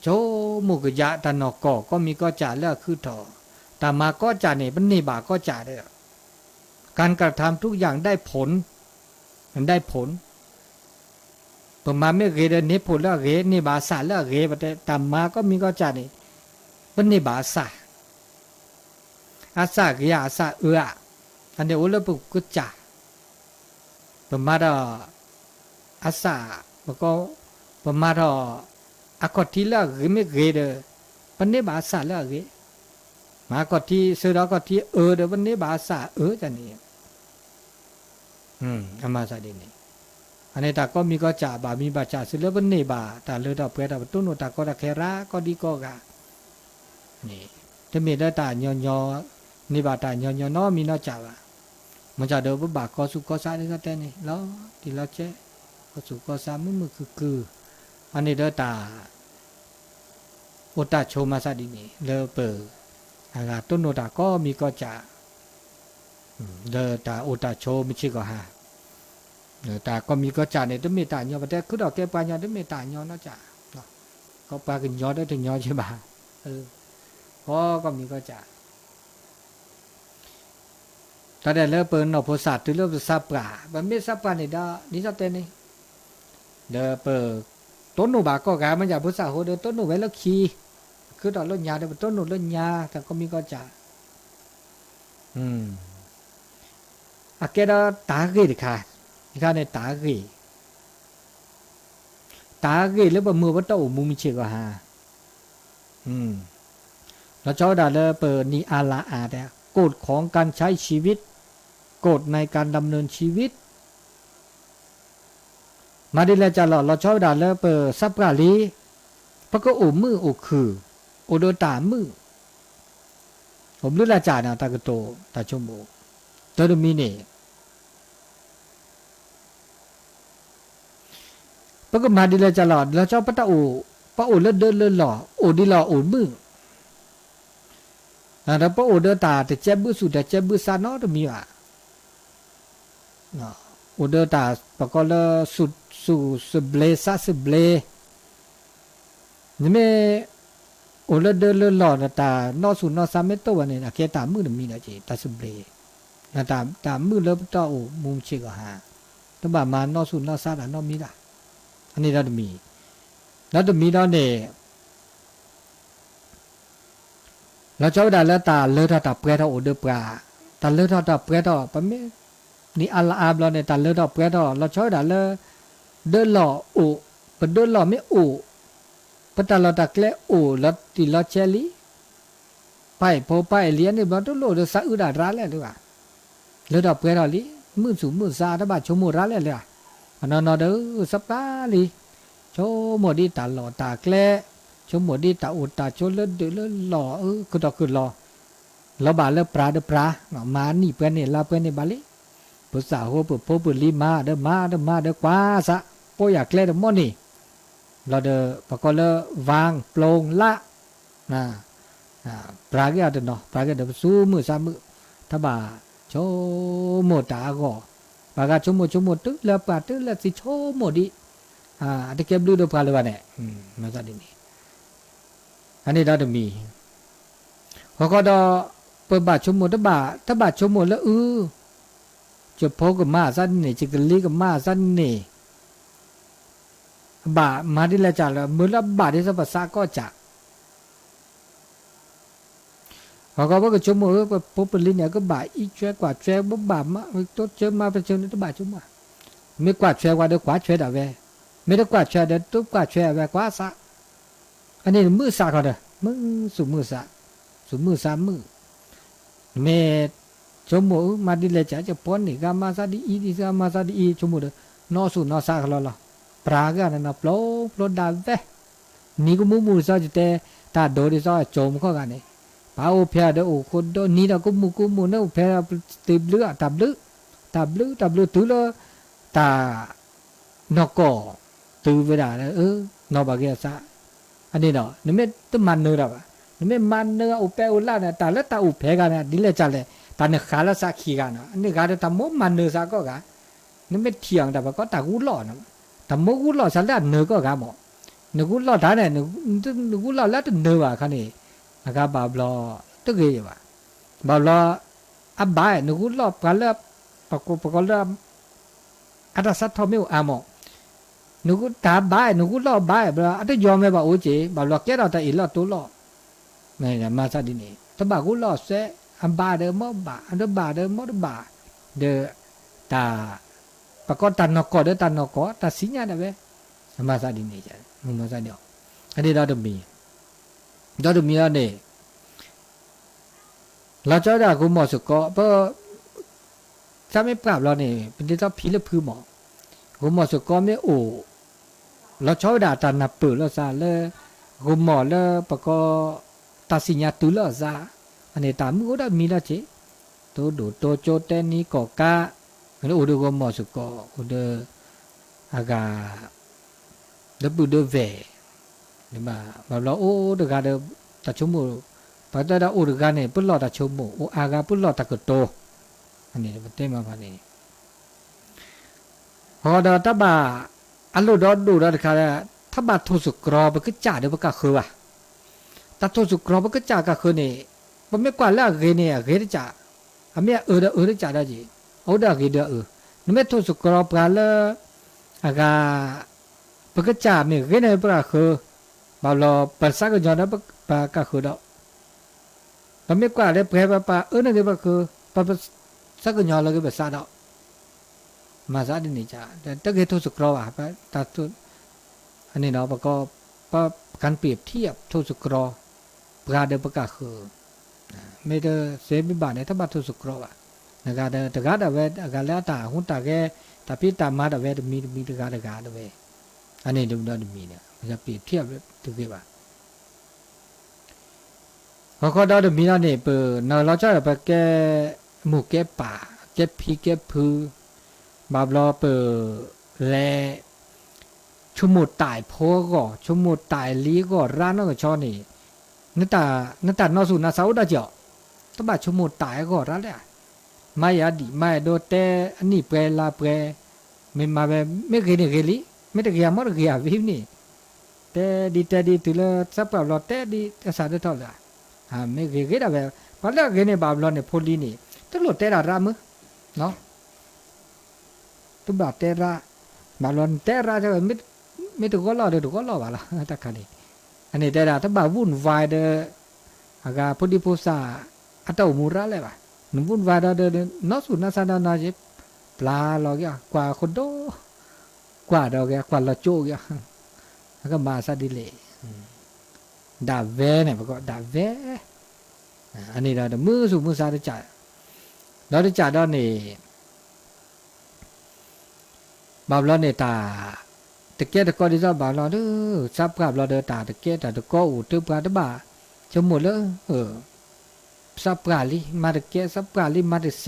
โชมุกยะตานอกก็มีก็จ่าแล้วคือถอแต่มาก็จ่าเนี่ยมันนี่บาก็จ่าได้การกระทำทุกอย่างได้ผลมันได้ผลประมาณไม่เกเดนี้ผลแล้วเกนี่บาสารแล้วเกแต่มาก็มีก็จ่านี่ วันนี้บาษาอาสาเกียอาสาอันเดียวอุลปุกุจ่าประมาณอาสาแล้วก็ประมาณอากอที่ละหรือไม่เกเดวันนี้บาษาละเกมากอที่เสือกอที่เดวันนี้บาษาจะนี่อามาซาดีนี่อันนี้ตาก็มีก็จ่าบามีบาจ่าสิเลวันนี้บาแต่เลือดเปรตแต่ตุ้นตาก็ตะเคราก็ดีก็กะนี่จะมีได้ตาญอนี่บาตาญอน้อมีน้อจ่าบามันจะเดินบาก็สุก็ซาได้ก็แต่นี่แล้วที่เราเจ้ก็สุก็ซามือคืออันนี้ได้ตาโอตาโชมาซาดีนี่เลเปอตุ้นตาก็มีก็จ่าเดินตาโอตาโชไม่ใช่ก็ฮะแต่ก็มีก็จ่าเนี่ยต้องมีตาญอแต่คือดอกแก้ปลาญอต้องมีตาญอนะจ่าก็ปลากินญอได้ถึงญอใช่ป่ะก็มีก็จ่าแต่เดี๋ยวเปิดหนอโพสัตว์ที่เริ่มจะซับปลาแบบไม่ซับปลาเนี่ยนี่ซับเต้นนี่เดี๋ยวเปิดต้นหนูบาก็กามันอยากโพสัตว์โหเดี๋ยวต้นหนูไว้แล้วขี่คือดอกต้นยาเดี๋ยวต้นหนูต้นยาแต่ก็มีก็จ่าอาเกดตาเกดิค่ะนี่ค่ะในตาเกแล้วบะมือวัตถุมุมเชื่อก็ฮะเราเจ้าด่าเลยเปิดนี่อาลาอาแต่กฎของการใช้ชีวิตกฎในการดำเนินชีวิตมาดิแลจะหล่อเราชอบด่าเลยเปิดซับกาลีเพราะก็โอมือโอคือโอโดตามือผมรู้ละจ่านะตากโตตาชมโบตัวมีเนี่ยเพราะก็มาดิแลจะหล่อเราชอบพระตาโอพระโอเลื่อนเดินเลื่อนหล่อโอดีหล่อโอมือแล้วพระโอเดตาแต่เจ็บบุสุแต่เจ็บบุษานอตมีว่ะโอเดตาปะก็ละสุสเบลซาสเบลนี่แม่โอละเดลหล่อตานอสุนอซาเมโตวันนี้นะแค่ตามือมีนะจีตาสเบลนะตามือเลิฟตาโอมุมเชกหาตั้งแต่มานอสุนอซาดานอมีละอันนี้เราจะมีแล้วเนี่ยเราเจ้าด่าแล้วตาเลือดตาเปรี้ยวโอเดปลาตาเลือดตาเปรี้ยวปะไม่นี่อัลอาบเราเนี่ยตาเลือดตาเปรี้ยวเราเจ้าด่าเลยเดินหล่อโอเป็นเดินหล่อไม่โอปะตาเราตาเกล้โอแล้วตีเราเชลีไปพอไปเลี้ยนเนี่ยมันต้องโหลดสะอึดาร้าแล้วด้วยว่ะเลือดตาเปรี้ยวลิมือสูงมือซาถ้าบาดชมมือร้าแล้วเลยอ่ะนอนเด้อสับตาลิโชว์หมดดีตาหล่อตาเกล้ชมหมดดีตาอุดตาโชเลิศเดือดหล่อคือต่อคือหล่อแล้วบาเลิปลาเดปลามานี่เพื่อนเนี่ยลาเพื่อนเนี่ยบาลีภาษาหัวปุ๊บปุ๊บลีมาเดมาเดกว่าซะโปอยากเล่นมอนี่เราเดปะก็เลวางโปร่งละปลาเกี่ยเดเนาะปลาเกี่ยเดสู้มือสามมือถ้าบ่าโชหมดตาก็ปลากาโชหมดตึ๊ดแล้วปลาตึ๊ดแล้วสิโชหมดดิตะเก็บดูเดปลาเลยวะเนี่ยมาซะดินี่อันนี้เราจะมีเขาก็ดอเปิดบาทชมหมดถ้าบาทชมหมดแล้วจะพกกับมาสั้นนี่จิกลีกับมาสั้นนี่บามาที่ละจ่าแล้วมือละบาทที่สัพพะก็จะเขาก็ว่าก็ชมหมดพบเป็นลิ้นเนี่ยก็บาทอีกแช่กว่าแช่บ่บาทมาต้นเชื่อมาเป็นเชื่อนี่ถ้าบาทชมมาไม่กว่าแช่กว่าเดี๋ยวกว่าแช่ด่าเวไม่ได้กว่าแช่เดี๋ยวตุ๊กกว่าแช่เวกว่าซะอันนี้มือสาเขาเด้อมือสุมือสามือเมชมโมมาดิเลจ่าจะป้อนนี่กามาซาดีอีดิซามาซาดีอีชมโมเด้อนอสุนอสาเขาละปรากะนะปลอดาเวนี่ก็มูซาจิเตตาโดดิซาจมเขากันนี่ปาโอเพียเดโอคนโดนี่นะก็มูเนอเพียติบเลือตับลือตุลตานอกก็ตือเวลาแล้วนอบาเกซาอันนี้เนาะนี่ไม่ต้องมันเนื้อหรอกนี่ไม่มันเนื้ออุเปอุล่าเนี่ยแต่ละตาอุเพกันเนี่ยดิเลจัลเลยตาเนี่ยขาละสักขี้กันเนาะอันนี้การทำมุมันเนื้อสักก็กันนี่ไม่เที่ยงแต่ว่าก็ตากุหล่อนะแต่มุกุหล่อสักแล้วเนื้อก็กันหมดเนื้อกุหล่อท่าเนี่ยเนื้อกุหล่อแล้วจะเนื้อว่ะคันนี้นะครับบาบลอตึกเอ๋ว่ะบาบลออับบายเนื้อกุหล่อกันแล้วปะกแล้วอัตสัตทอมิวอามอนูกูตาบ้านูกูล่อบ้าบลาอันที่ยอมไม่บ่าโอเจบ่าล็อกแก่เราแต่อีหลอตัวล่อ ไม่นะมาซาดินี่ตบะกูลอเซอันบาเดมอบาอันบาเดมอบาเดตาปะกอตันนกอเดตันนกอตาสิญาเดเวมาซาดินี่จ้ะมาซาเดียวอันนี้ดอดมีแล้วเนี่ยเราจะได้กูหมอสุกอเพราะถ้าไม่ปรับเราเนี่ยเป็นที่ต้องพิลพื้นหมอกูหมอสุกอไม่โอ้เราชอบด่าตาหนับเปิดเราซาเลยกูหมอเลยปะก็ตัดสินยาตุลเราซาอันนี้ตามกูได้มีแล้วเจ้ตัวดูตัวโจเตนี่ก็กะแล้วอุดกูหมอสุกออุดอากาแล้วบุดเวนี่มาเราโอ้เด็กอะไรตัดชั่วโมงพอแต่เราอุดกันเนี่ยปุ่นหลอดตัดชั่วโมงโอ้อากาปุ่นหลอดตะกุโตอันนี้เป็นเต็มมาพันนี้พอเราถ้าบ่าอันรู้ดูเราเด็กอะไรถ้าบ่าทุสุกรอมันก็จ่าเดี๋ยวมันก็คือว่ะแต่ทุสุกรอมันก็จ่าก็คือเนี่ยมันไม่กว่าแล้วเกเนี่ยเกจ่าอันนี้จ่าได้จีเอาได้เกเด้นั่นไม่ทุสุกรอปลาเลยอากามันก็จ่าเนี่ยเกเนี่ยมันก็คือบางเราภาษาก็ย้อนแล้วมันก็คือเรามันไม่กว่าเลยเพื่อปลานั่นเดี๋ยวมันคือภาษาก็ย้อนแล้วก็ภาษาเรามาซาดินี่จ้าแต่ถ้าเกิดทุสุกรออ่ะแต่ทุอันนี้เนาะมันก็การเปรียบเทียบทุสุกรอปลาเดี๋ยวมันก็คือไม่ได้เสียบิบาเนี่ยถ้าบัตรทุสุกรออ่ะนะครับแต่การเวทการแล้วแต่หุ่นแต่แกแต่พี่ตามมาแต่เวทมีการเวทอันนี้ดูได้มีเนี่ยมันจะเปรียบเทียบถูกไหมบ้างพอเขาได้มีแล้วเนี่ยเปิดเนาะเราจะไปแกหมู่แกป่าแกพีแกพือบาบลอเปิดแลชั่วโมงตายพ่อก็ชั่วโมงตายลีก็ร้านนั่นก็ชอบนี่นั่นแต่นอสุนาสาวได้เจาะถ้าบาชั่วโมงตายก็ร้านเลยไม่ยาดีไม่โดนแต่อันนี้เปลาเปลไม่มาแบบไม่เคยได้เกลี่ไม่ได้เกี่ยมไม่ได้เกี่ยวิบนี่แต่ดีตัวละสับแบบเราแต่ดีภาษาได้เท่าไหร่ไม่เคยได้แบบพอแล้วเกี่ยเนี่ยบาบลอเนี่ยพอดีนี่ตัวเราแต่ละรามั้งเนาะตัวบาแต่ละบาบลอนแต่ละจะไม่ถูกก็รอเดี๋ยวถูกก็รอว่าละตะกันนี่อันนี้แต่ละถ้าบาวุ่นวายเด้ออากาพอดีพอสาอัตโตมูระเลยว่ะนุ่มวุ่นวายเด้อนอสุนาสานาเจ็บปลาเราแกกว่าคนโตกว่าเราแกกว่าเราโจกแล้วก็มาซาดิเลดาเวเนี่ยมันก็ดาเวอันนี้เรามือสู่มือซาได้จ่ายเราได้จ่ายด้านนี้บาปเราเนี่ยตาตะเกียตะกอดีจ้าบาปเราเด้อซับกับเราเด้อตาตะเกียตะตะกออูตึบกันตะบ่าจะหมดแล้วซับกาลิมาตะเกียซับกาลิมาตะเซ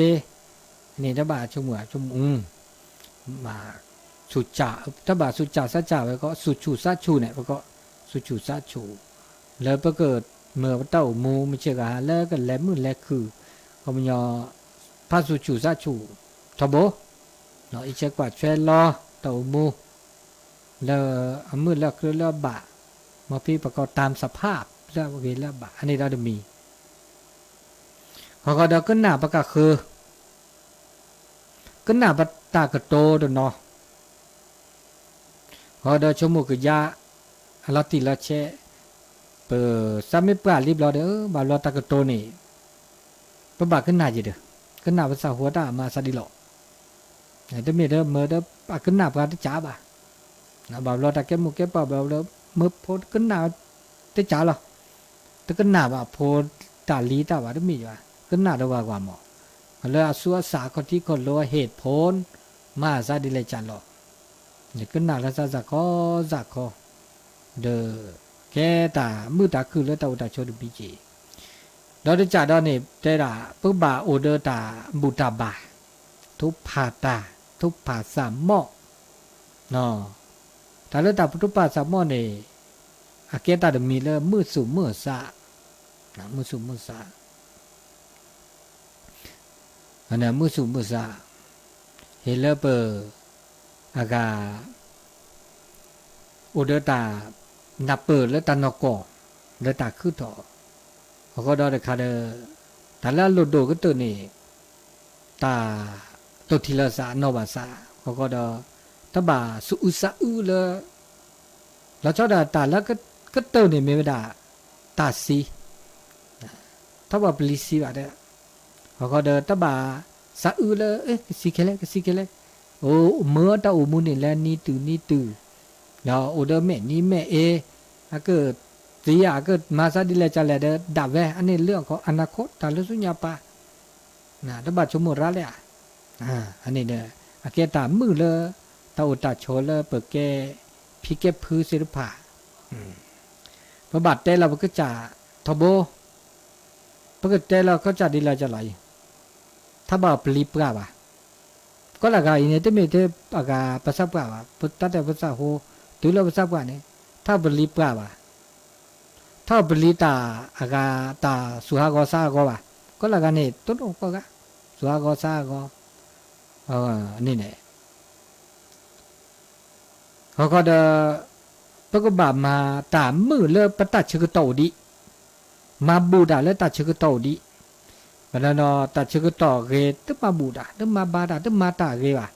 นี่ตะบ่าชั่วโมงมาสุจ่าตะบ่าสุจ่าสัจจ่าไว้ก็สุชูสัจชูเนี่ยก็สุชูสัจชูแล้วพอเกิดเมื่อเต้ามูไม่เชื่อกันแล้วก็แลมือแลคือก็มันยอพระสุชูสัจชูทบเนาะอีเช็คกว่าช่วยรอเต้ามูแล้วมือแล้วคือแล้วบะมาพี่ประกอบตามสภาพแล้วเวลาบะอันนี้เราจะมีเขาก็เดาขึ้นหน้าประกาศคือขึ้นหน้าปตากระโตเนาะเขาเดาชั่วโมงกับยาเราตีเราเชเปิดซ้ำไม่ปลารีบเราเด้อบาเราตากระโตนี่ประบาขึ้นหน้าจีเด้อขึ้นหน้าภาษาหัวตามาซาดิโลไอ้เด้อเมื่อเด้อปากขึ้นหน้าปลาที่จ้าบ่ะนะบาเราตาแก้มุกแก้ปลาบาเราเมื่อพอขึ้นหน้าที่จ้าหรอแต่ขึ้นหน้าบ่ะพอตาลีตาบ่ะได้มีอยู่ขึ้นหน้าเด้อว่าหมอแล้วสัวสาคนที่คนรู้เหตุผลมาซาดิเลจันหรอนี่ขึ้นหน้าแล้วสักคอเด้อแกตามือตาคือแล้วตาโชดบีจีเราได้จ่าดอนนี่ได้ละปุ๊บบาโอเดอร์ตาบุตาบาทุพพาตาทุพพาสามหม้อเนาะแต่แล้วตาทุพพาสามหม้อนี่อาเกตาเดมีแล้วมือสู่มือซานะมือสู่มือซาอันนั้นมือสู่มือซาเฮเลเปอร์อากาโอเดอร์ตานับเปิดแล้วตานกอแล้วตาคือต่อเขาก็ได้คาเดแต่ละลุดโดก็ตัวนี้ตาตัวทีละสานอบาสาเขาก็ได้ตาบาสุอุสะอุเลยเราชอบตาแล้วก็ตัวนี้ไม่ได้ตาสี ถ้าว่าปลีซีบาเด้เขาก็เดตบาสะอือเลยกสิเคเลกสิเคเลโอ้เมื่อตาอุมุนี่แลนี่ตือแล้วโอเดแม่นี่แม่อะก็ตียาก็มาซะดิเลจะแลเดดับเวอันนี้เรื่องของอนาคตตาลุสุญญาปานะตบาชมุระเลยอันนี้เด้อเกตามือเลยตาอุตาโชเลเปิดแกพิเกพื้นศิลปะพระบาทเตเราก็จะทบพระเกเตเราก็จะดีละจะไหลถ้าบ่าปลีปราบะก็ละกายเนี่ยที่มีที่อากาภาษาปราบะพุทธแต่ภาษาโหตัวเราภาษาปราเนี่ยถ้าปลีปราบะถ้าปลีตาอากาตาสุหากอสากอบะก็ละกันเนี่ยต้นโก็กะสุหากอสากอนี่เนี่ยเขาก็เดพระก็บามาตามมือเลปตัดชึกโตดิมาบูดาเลตัดชึกโตดิมันนอตัดชึกโตเกตึมาบูดาตึมาบาดาตึมาตาเกวะ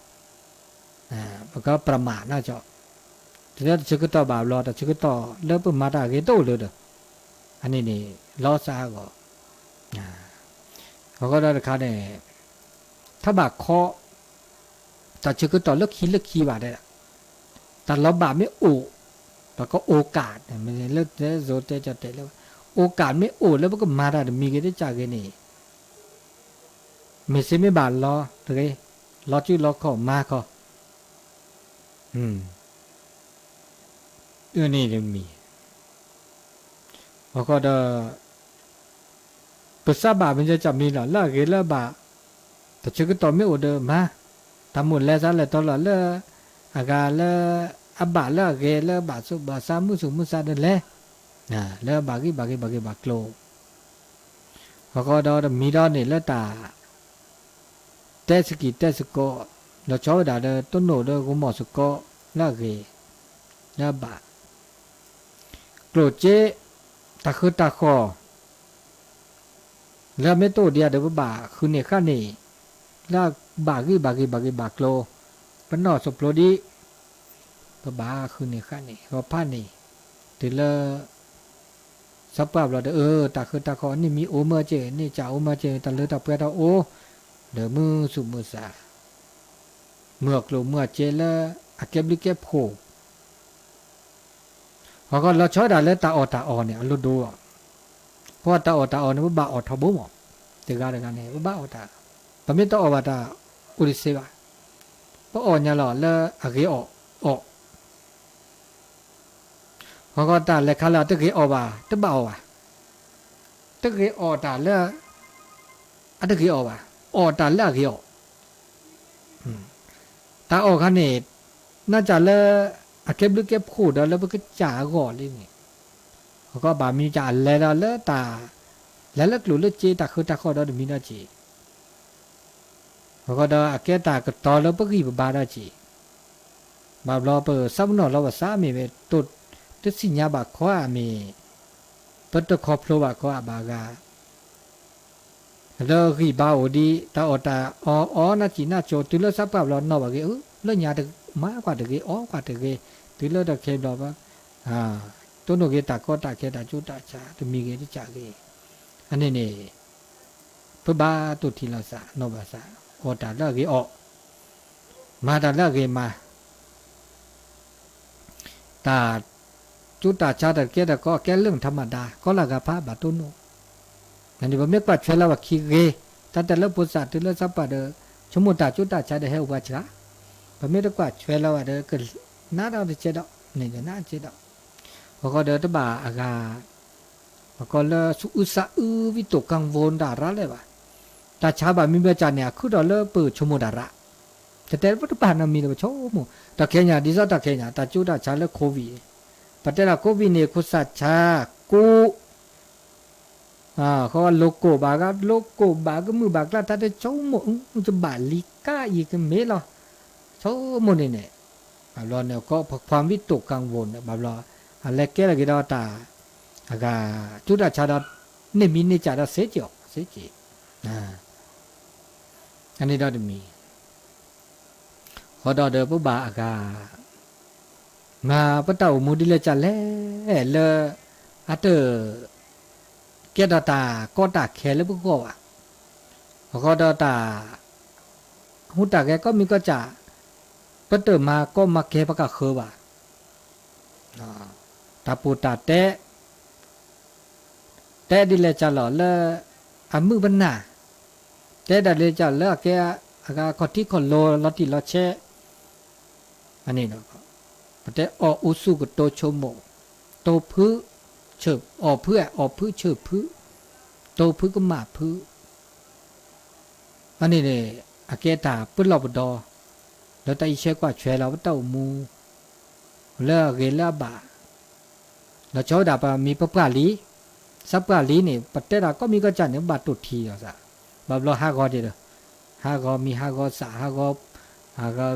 มันก็ประมาทน่าจะแล้วชึกโตบาลอตัดชึกโตเลปมาตาเกโตเลยเด้ออันนี้นี่ล้อซาก็เขาก็ได้ค่ะเนี่ยถ้าบาเคาะตัดชึกโตเลิกขี้บาได้แต่เราบาไม่โอแล้วก็โอกาสมันเลิกเตะโซเตจะเตะแล้วโอกาสไม่โอแล้วมันก็มาได้มีกันได้จากกันนี่ไม่ใช่ไม่บาดล้อเลยล้อชื่อล้อเขามาเขานี่เรื่องมีพอก็เดอภาษาบามันจะจับมีหรอเลิกเกล้บาแต่ชื่อก็ต่อไม่โอเดอมาทำหมดแล้วซะเลยตลอดเลิกอาการเลิกอบาเลิกเกเลิกบาสุบาสามุสุมุสาเดินเลยเลิกบากีบาโกลพอก็เดอมีดอนนี่เลิกตาเตสกีเตสโกเราชอบด่าเดอต้นโนเดอกุมอสุโกเลิกเกเลิกบาโกรเจตะคือตะคอแล้วไม่โตเดียเดอบาคือเนี่ยข้านี่แล้วบากีบาโกลปนอสโปรดีบาคือเนี่ยข้านี่ก็พานี่ถึงละสับปะเราตะคือตะคอนี่มีโอเมเจนี่จ่าโอเมเจตะเลตะเปตะโอเดมือสุมือสาเมื่อกลเมื่อเจละอะเก็บลิเก็บโผเขาก็เราชอบด่าเลยตาอเนี่ยเราดูเพราะตาอเนี่ยบ้าอทบมั้งเด็กอะไรกันเนี่ยบ้าอตาปะไม่ต้องว่าตาอุลิเซบะเพราะเนี่ยหล่อเลยอะเกอเขาก็ตาเล็กขนาดตะเกียบ่าตะบ่าวตะเกียตาเลยอะตะเกียบ่าตาเลยอะเกียตาขันนี่น่าจะเลยอะเก็บลึกเก็บขู่เดี๋ยวแล้วมันก็จ่าก่อนเลยนี่เขาก็บ่ามีจ่าแล้วตาแล้วกลุ่มเลือดเจตาคือตาข้อเดี๋ยวมีน่าจีเขาก็เดี๋ยวอะเก็บตาก็ต่อแล้วมันก็อีบบาได้จีบาบล้อเปิดซ้ำหน่อเราว่าซ้ำมีไปตุดตึกสิญญาบาข้อมีปัตตะครอบโลบาข้อบากาแล้วกี่บ่าวดีตาตาน่าจีน่าโจตุลสับปะเราหน่อบาเกแล้วญาติมากกว่าตะเกกว่าตะเกตุลตะเคบเราบ้างต้นโนเกตาก็ตาเคตาจุตาชาตุมีเกติจากเกอันนี้เนี่ยพระบาตุทีละสานอบาสาตาละเกมาตาละเกมาตาจุตาชาตะเกตก็แก้เรื่องธรรมดาก็ละกะพระบาตุโนอันนี้บ่แม่กว่าช่วยเราว่าขี้เกแต่ละปุษาตุละสัพปะเดชมุตาจุตาชาได้เฮอุปาชาบ่แม่ตะกว่าช่วยเราว่าเดก็นาดเอาเจดนี่ก็นาเจดพอก็เดตบาอากาพอก็ละสุอุสะวิตกกังวลดาระเลยว่าตาชาบามีเบจาเนี่ยคือดอเลเปิดชมุดาระแต่วัตบานามีเลยชมตะเคียนดิซาตะเคียนตาจุตาชาเลโควิดปะเตละโควิดเนี่ยคุสัจชากูเขาว่าโลโก้บากก็มือบากละตาเตชมมันจะบาลิกาอีกเมลอชมเนี่ยบาลอเนี่ยก็ความวิตกกังวลบาลออะไรแก่ละกิดตาอากาจุดาชาดเนี่ยมีเนี่ยจาดเสจอันนี้ดอดมีพอดอเดปุบาอากามาปะเต่ามูดิเลจันเลอัตเต เกดตาก็ตาแคเลยพวกก็อ่ะก็ดตาหูตาแกก็มีก็จะปเตอมาก็มาแกปะกะเคอว่ะตาปูตาแต่ดิเลจะหล่อละอามือบันนาแต่ดัดเลยจะละแกอากาคอที่คอนโลลอติลอเชอันนี้เนาะแต่ออุสุกโตโชโมโตพื้เฉิบออเพื่อพื้เฉิบพื้โตพื้ก็มาพื้อันนี้เนี่ยอาเกตาปุ๊บเราบดอแล้วแต่อีเชกว่าช่วยเราเต้ามูเลิกเกล้าบ่าแล้วชาวดาบมีปะปลาลีสับปลาลีนี่ปัตเตราก็มีก็จันเนี่ยบาตุทีอ่ะซะแบบเราหากอเดียวหากอมีหากอสาหากอ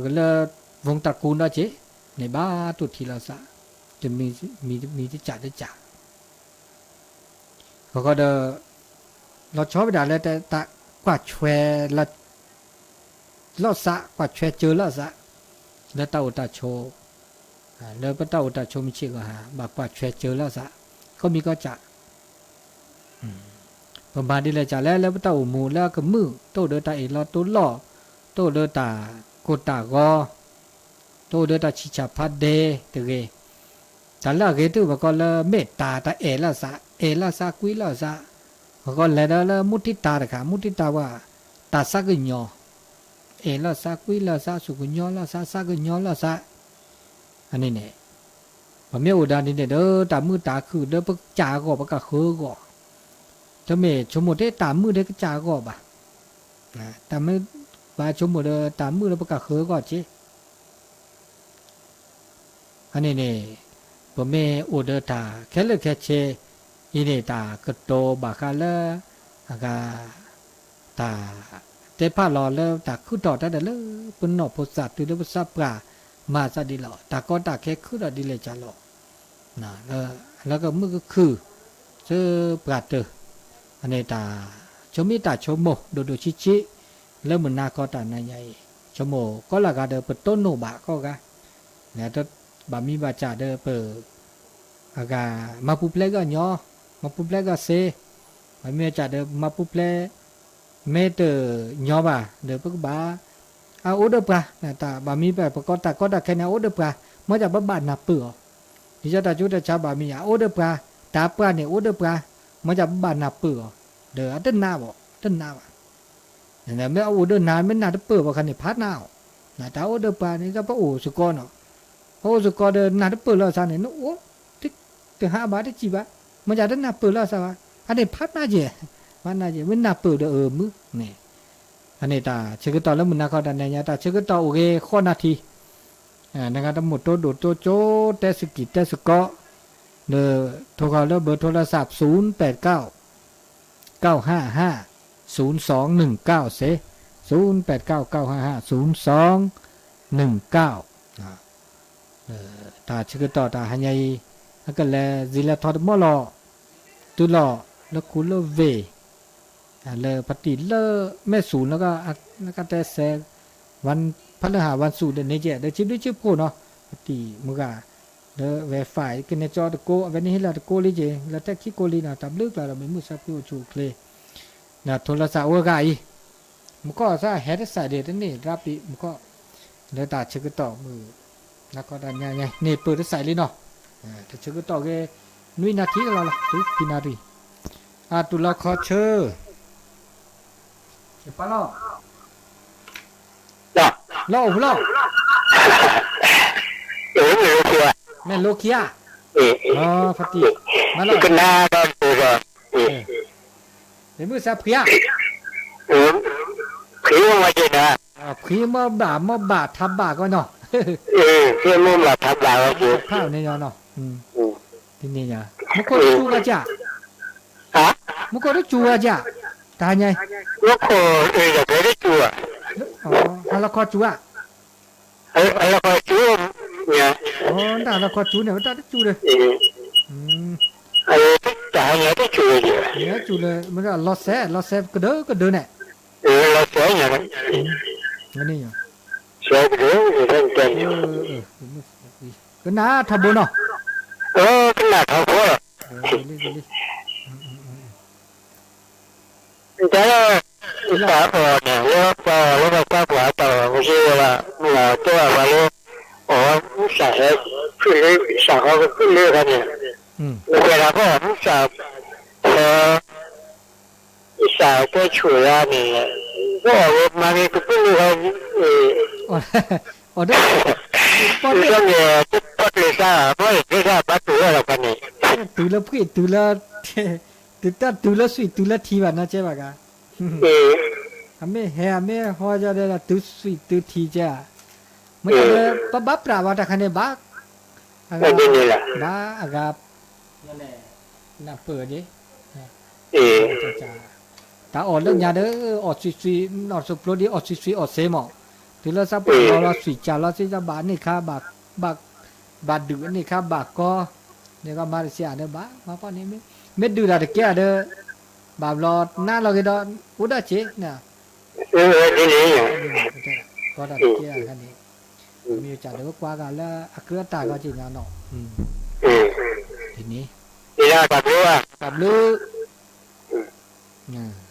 ก็เลิกวงตระกูลนะเจในบ้าตุทีเราซะจะมีที่จัดได้จัดเขาก็เดอเราชอบไปด่าเลยแต่ตากว่าช่วยละซะกว่าช่วยเจอละซะแล้วตาอุตาโชแล้วปะตาอุตาโชมิชิก็หาบากว่าช่วยเจอละซะก็มีก็จะประมาณนี้เลยจ้ะแล้วปะตาอุมูแล้วก็มือโตเดตาเอลอโตล่อโตเดตาโกตากอโตเดตาชิชาพัดเดตเกแต่ละเกตุบก็ละเมตตาตาเอละซะกุยละซะก็แล้วมุทิตาค่ะมุทิตาว่าตาสักญอเอละซะกุยละซะสุกญอละซะสักญอละซะอันนี้เนี่ยพอเมื่ออุดานี่เนี่ยเด้อตามือตาคือเด้อปกจาก็ปกะเคือก็จะเมชมหมดได้ตามือได้ก็จาก็บ่ะแต่ไม่ว่าชมหมดเด้อตามือแล้วปกะเคือก็จิอันนี้เนี่ยพอเมื่ออุดาตาแค่เลือกแค่เชอีนี่ตากระโตบากาเลอากาตาเตพาลอเลตาคือต่อได้เลยปุ่นนอโพสัตตุเดปสับปรามาซะดีหลอตาก็ตาแค่คือดอดีเลยจ้าหลอนะแล้วก็มือก็คือเจอปราเตออันนี้ตาชมิตาชโมโดชิแล้วมันนาก็ตานายใหญ่ชโมก็ละกาเดเปต้นโนบะก็กะเนี่ยตบามีบาจาเดเปอากามาปุเปลก็ญอมาปุเปลก็เซมาเมียจาเดมาปุเปลเมเตญอบ่าเดปกบาอาโอเดปราตาบามีแบบก็ตาแค่นะโอเดปรามาจากบ้านนาเปือที่จะตาจุดชาบามีโอเดปราตาปราเนี่ยโอเดปรามาจากบ้านนาเปือเดอต้นนาบ่ต้นนาบ่เนี่ยไม่เอาโอเดนาไม่นาเปือบ่คันนี่พัดนานะตาโอเดปรานี่ก็พระโอสุกรเนาะโอสุกรเดนาเปือแล้วซะเนี่ยโอ้te ha ba de chi ba ma ja de na pu la sa ba ane phat na je wen na pu de mu ne ane ta che ge to la mun na kha da na nya ta che ge to o ge kho na thi na ga ta mu to do to cho te ski te sko de tho kha la ber โทรศัพท์089 955 0219เส089 955 0219ตาche ge to ta ha nyaiก็เลยจิเลทอดมอลอตุลอแล้วคุลเวเลยปฏิเลแม่ศูนย์แล้วก็แต่แสวันพฤหัสวันศุกร์เดือนนี้เดี๋ยวชิบด้วยชิบโคเนาะปฏิมึงก็เดี๋ยวเวฟไฟกันในจอตะโกวันนี้เราตะโกลีเจแล้วแต่ขี้โกลีนะตับลึกเราไม่มุสับพิวชูเคลนะโทรศัพท์ว่าไงมึงก็ซะแฮดใส่เด็ดนี่รับปีมึงก็เลยตัดเชือกต่อมือแล้วก็ดันไงนี่เปิดใส่เลยเนาะแต่เชื่อต่อแกนุ้ยนาทีเราละตุกินารีตุลาคอเชอปะล่อล่อแม่โลเคียอ๋อฟัตติมาล่อกันนาก็ตัวเดี๋ยวมือซับเพียผีมาเจนะผีมาบาทำบาก็เนาะเพื่อนร่วมหลับทับดาวอยู่ข้าวในเนาะที่นี่เนี่ยมุกจูกะจ้ะมุกจูกะจ้ะตาไงมุกจะไปได้จูอ่ะอ๋อฮัลโหลคอจูอ่ะฮัลโหลคอจูเนี่ยอ๋อตาฮัลโหลคอจูเนี่ยตาได้จูเลยตาเนี่ยได้จูเลยเนี่ยจูเลยมันก็ลอเซ่ก็เด้อเนี่ยลอเซ่เนี่ยอันนี้อ่ะเซ่ก็เด้อเป็นก็น่าทับบ่เนาะก็น่าทับบ่ แต่ว่าสาพอเนี่ยว่าพอแล้วก็ป้าป๋าต่อไม่ใช่ว่าเราตัวว่าเลยอ๋อสาเหตุขึ้นเลยสาเขาขึ้นเลยกันเนี่ยเวลาพ่อสาสาก็ช่วยนี่ก็มาเนี่ยก็ขึ้นเลยกันอ๋อเด้อคือก็เนี่ยก็เลยทราบเพราะไม่ทราบประตูอะไรกันนี่ตูละพี่ตูละตูละสุยตูละทีว่านะเจ๊บากะอเมเฮอเมฮอจะได้ตูสุยตูทีจ้ะไม่ใช่ปะปราว่าตะคันเนี่ยบาอากานั่นแหละน่าเปิดดิจ้าตาอ่อนเรื่องยาเด้อออดสุยนอดสุโปรดีออดสุยออดเซมอทีละซับเราสุยจ้าเราสิจะบานี่ค่ะบาดื้อนี่ค่ะบาก็เนี่ยก็มาเสียเด้อมาป้อนนี่ไม่ดื้อละตะแก่เด้อบาลอหน้าเราก็ดอนอุดาเจเนี่ยก็ตะแก่คันนี้มีจ่าเด้อกว่ากันแล้วอักเรือตาก็จริงอ่ะเนาะทีนี้นี่ล่ะกับลูก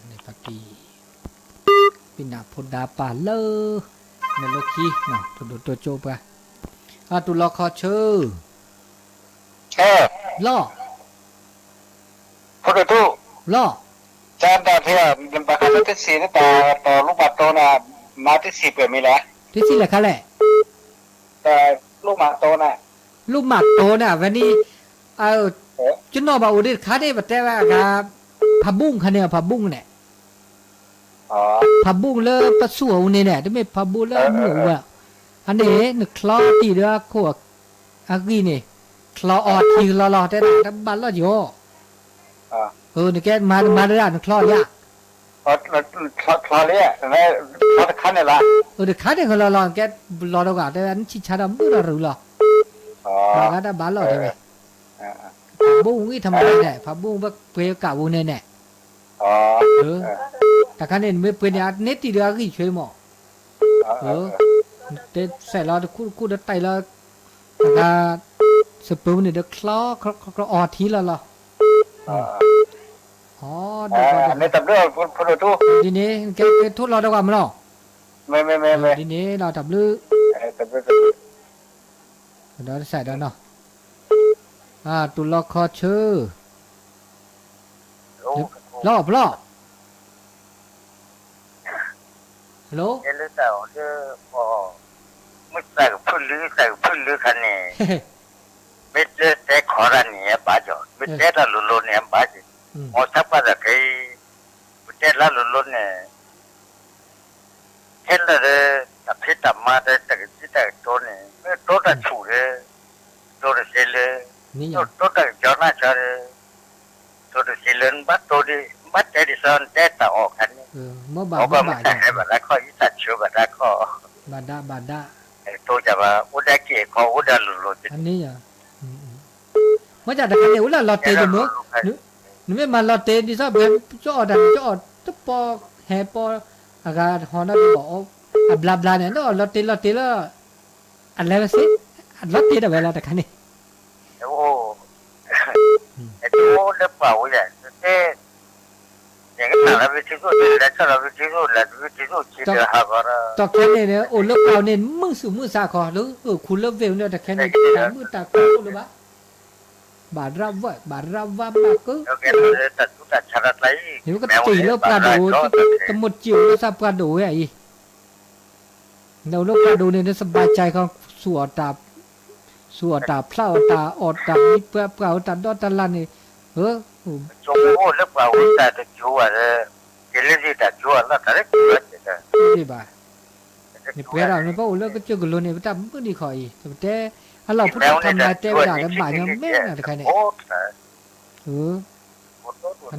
ในปากีปินาพุดาปาเลเมโลคีเนาะตัวโจปะตุลคอเชอล่อพุทธทูล่อจานตาเทียมปากกาที่สี่นี่ต่อลูกบัตรโตนะมาที่สี่เปลี่ยนมีแล้วที่สี่แหละค่ะแหละแต่ลูกหมากโตน่ะลูกหมากโตน่ะวันนี้จุนนอบาอุดิคาได้บัดแต่ว่าครับผับบุ้งคะเนี่ยผับบุ้งเนี่ยผับบุ้งเลยปะสัวเนี่ยเนี่ยที่ไม่ผับบุ้งเลยหมูอ่ะอันนี้นึกคลอตีเด้อโคกอากีนี่คลออดทีรอแต่บันรอดอยู่นี่แกมาได้นึกคลอยากคลอเนี่ยแต่คลอคันเนี่ยละเด็กคันเนี่ยเขารอแกรอดอกแต่อันชิชาดำไม่รู้หรอเราก็ได้บันรอดได้ไหมบุ้งนี่ทำไมเนี่ยผับบุ้งว่าเปรี้ยวกะวุ้นเนี่ยแต่คันนี้ไม่เป็นอย่างเน็ตตีเดือกี่ช่วยหมอแต่ใส่เราคู่ได้ไตเราสปูนเนี่ยเด็กคลอออทีแล้วเหรอเดี๋ยวในตับเรื่องพูดทุกทีนี้แกทุบเราดีกว่ามั้งเนาะไม่ทีนี้เราตับลื้อเดี๋ยวใส่ได้เนาะตุลคอเชอร์ล่อฮัลโหลเอลิซาเชื่อพอไม่ใส่พุ่นลื้อคันนี้ไม่เจอแต่ขอรันเนี่ยบ้าจ่อไม่เจอละลุเนี่ยบ้าจ่อสับปะรดใครไม่เจอละลุเนี่ยเห็นเลยแต่พิจารณาได้แต่ที่แต่ตัวนี้ไม่ตัวแต่ชูเลยตัวแต่เซลเลยตัวแต่จอน่าจะตัวแต่เซลน์บัดตัวดีบัดใจดิสันใจตาออกกันนี่เมื่อบาให้บัดละข้อยิ่งตัดเชื่อบัดละข้อบาดาตัวจะว่าอุดาเกี่ยขออุดาลุอันนี้อ่ะเมื่อจากแต่กันเนี่ยอุลาลอเตเดมั้งนึกไม่มาลอเตดิซะเป็นจ่อตุ๊ปอแฮปออากาศฮอนัดบอกบลาเนี่ยเนาะลอเตแล้วอะไรวะสิลอเตได้เวลาแต่กันนี่โอ้ไอ้ตัวเล็บเปล่าเนี่ยอย่างนั้นเราไปที่สุดแล้วเราไปที่สุดคิดจะหาว่าตอกแค่เนี่ยโอ้เล็บเปล่าเนี่ยมือสาคอหรือคุณเล็บเวลเนี่ยแต่แค่นี้มือตาโก้หรือเปล่าบาดรับว่ามาก็ตัดชาร์จไหลเดี๋ยวก็ตีเล็บกระโดดจะหมดจิ๋วแล้วสับกระโดดไอ้เราเล็บกระโดดเนี่ยสบายใจเขาสัวตาเพลาตาอดตาเปล่าตาดอตาลันนี่จงโง่เล็บเปล่าแต่จะจั่วเลยเกลือที่แต่จั่วแล้วแต่ได้จั่วจะนี่บ่านี่เปล่าเนี่ยเพราะเล็บก็จุกลุนเนี่ยแต่ไม่ดีคอยแต่เราพูดทำลายเต้าอย่างนั้นบ่ายเนี่ยแม่อะไรใครเนี่ยอัน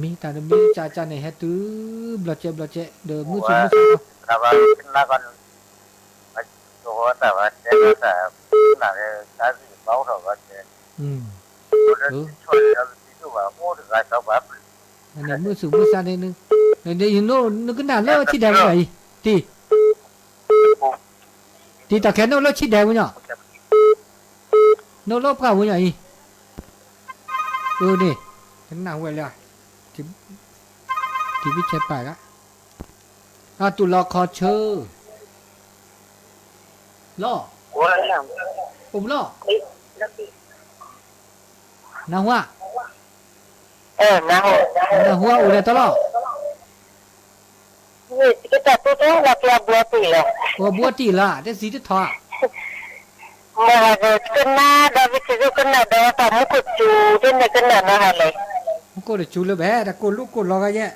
นี้ตาดมีจ่าเนี่ยให้ตื้อบลอเจเดิมมือสูงแต่ว่าน่ากันตัวแต่ว่าเจ้าแต่หนักเลยใช้ที่เบาเท่ากันเจ้ช่วยเราที่ดูว่าโอ้ถึงการสอบแบบอันนี้มือสูงมือสั้นนิดนึงเดี๋ยวนึกหน้าเล่าที่แดงไงที่ตาแค่โน้ตเล่าที่แดงวะเนาะโน้ตเล่าเปล่าวะเนี่ยนี่ฉันนั่งไว้เลยที่ ทีวิเชปากะตุลอคอเชอล่อ Wala. อุบล่อนาหัว Naho. นาหัวอุเรตล่อ Ni kita tu tu nak buat tu lah. โอบัวตีล่ะแต่สีที่ทอ Mahal kena dah itu kena dah tamu kucu dia nak kena mahal. มันก็ได้จูเลยแบ่แต่กูลูกกูรอกะแยะ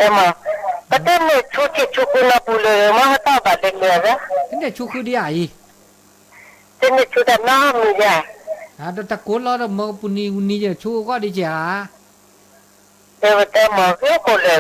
Emang. Kata ni cuci nak pula mah tak balik dia dah. นั่นได้ชูคือดีอ่ะอี Ini sudah nak ya. แต่ตะโกนล้อแล้วมอปุนีอุนีจะชูก็ดีจ้า Dia betul mau ke boleh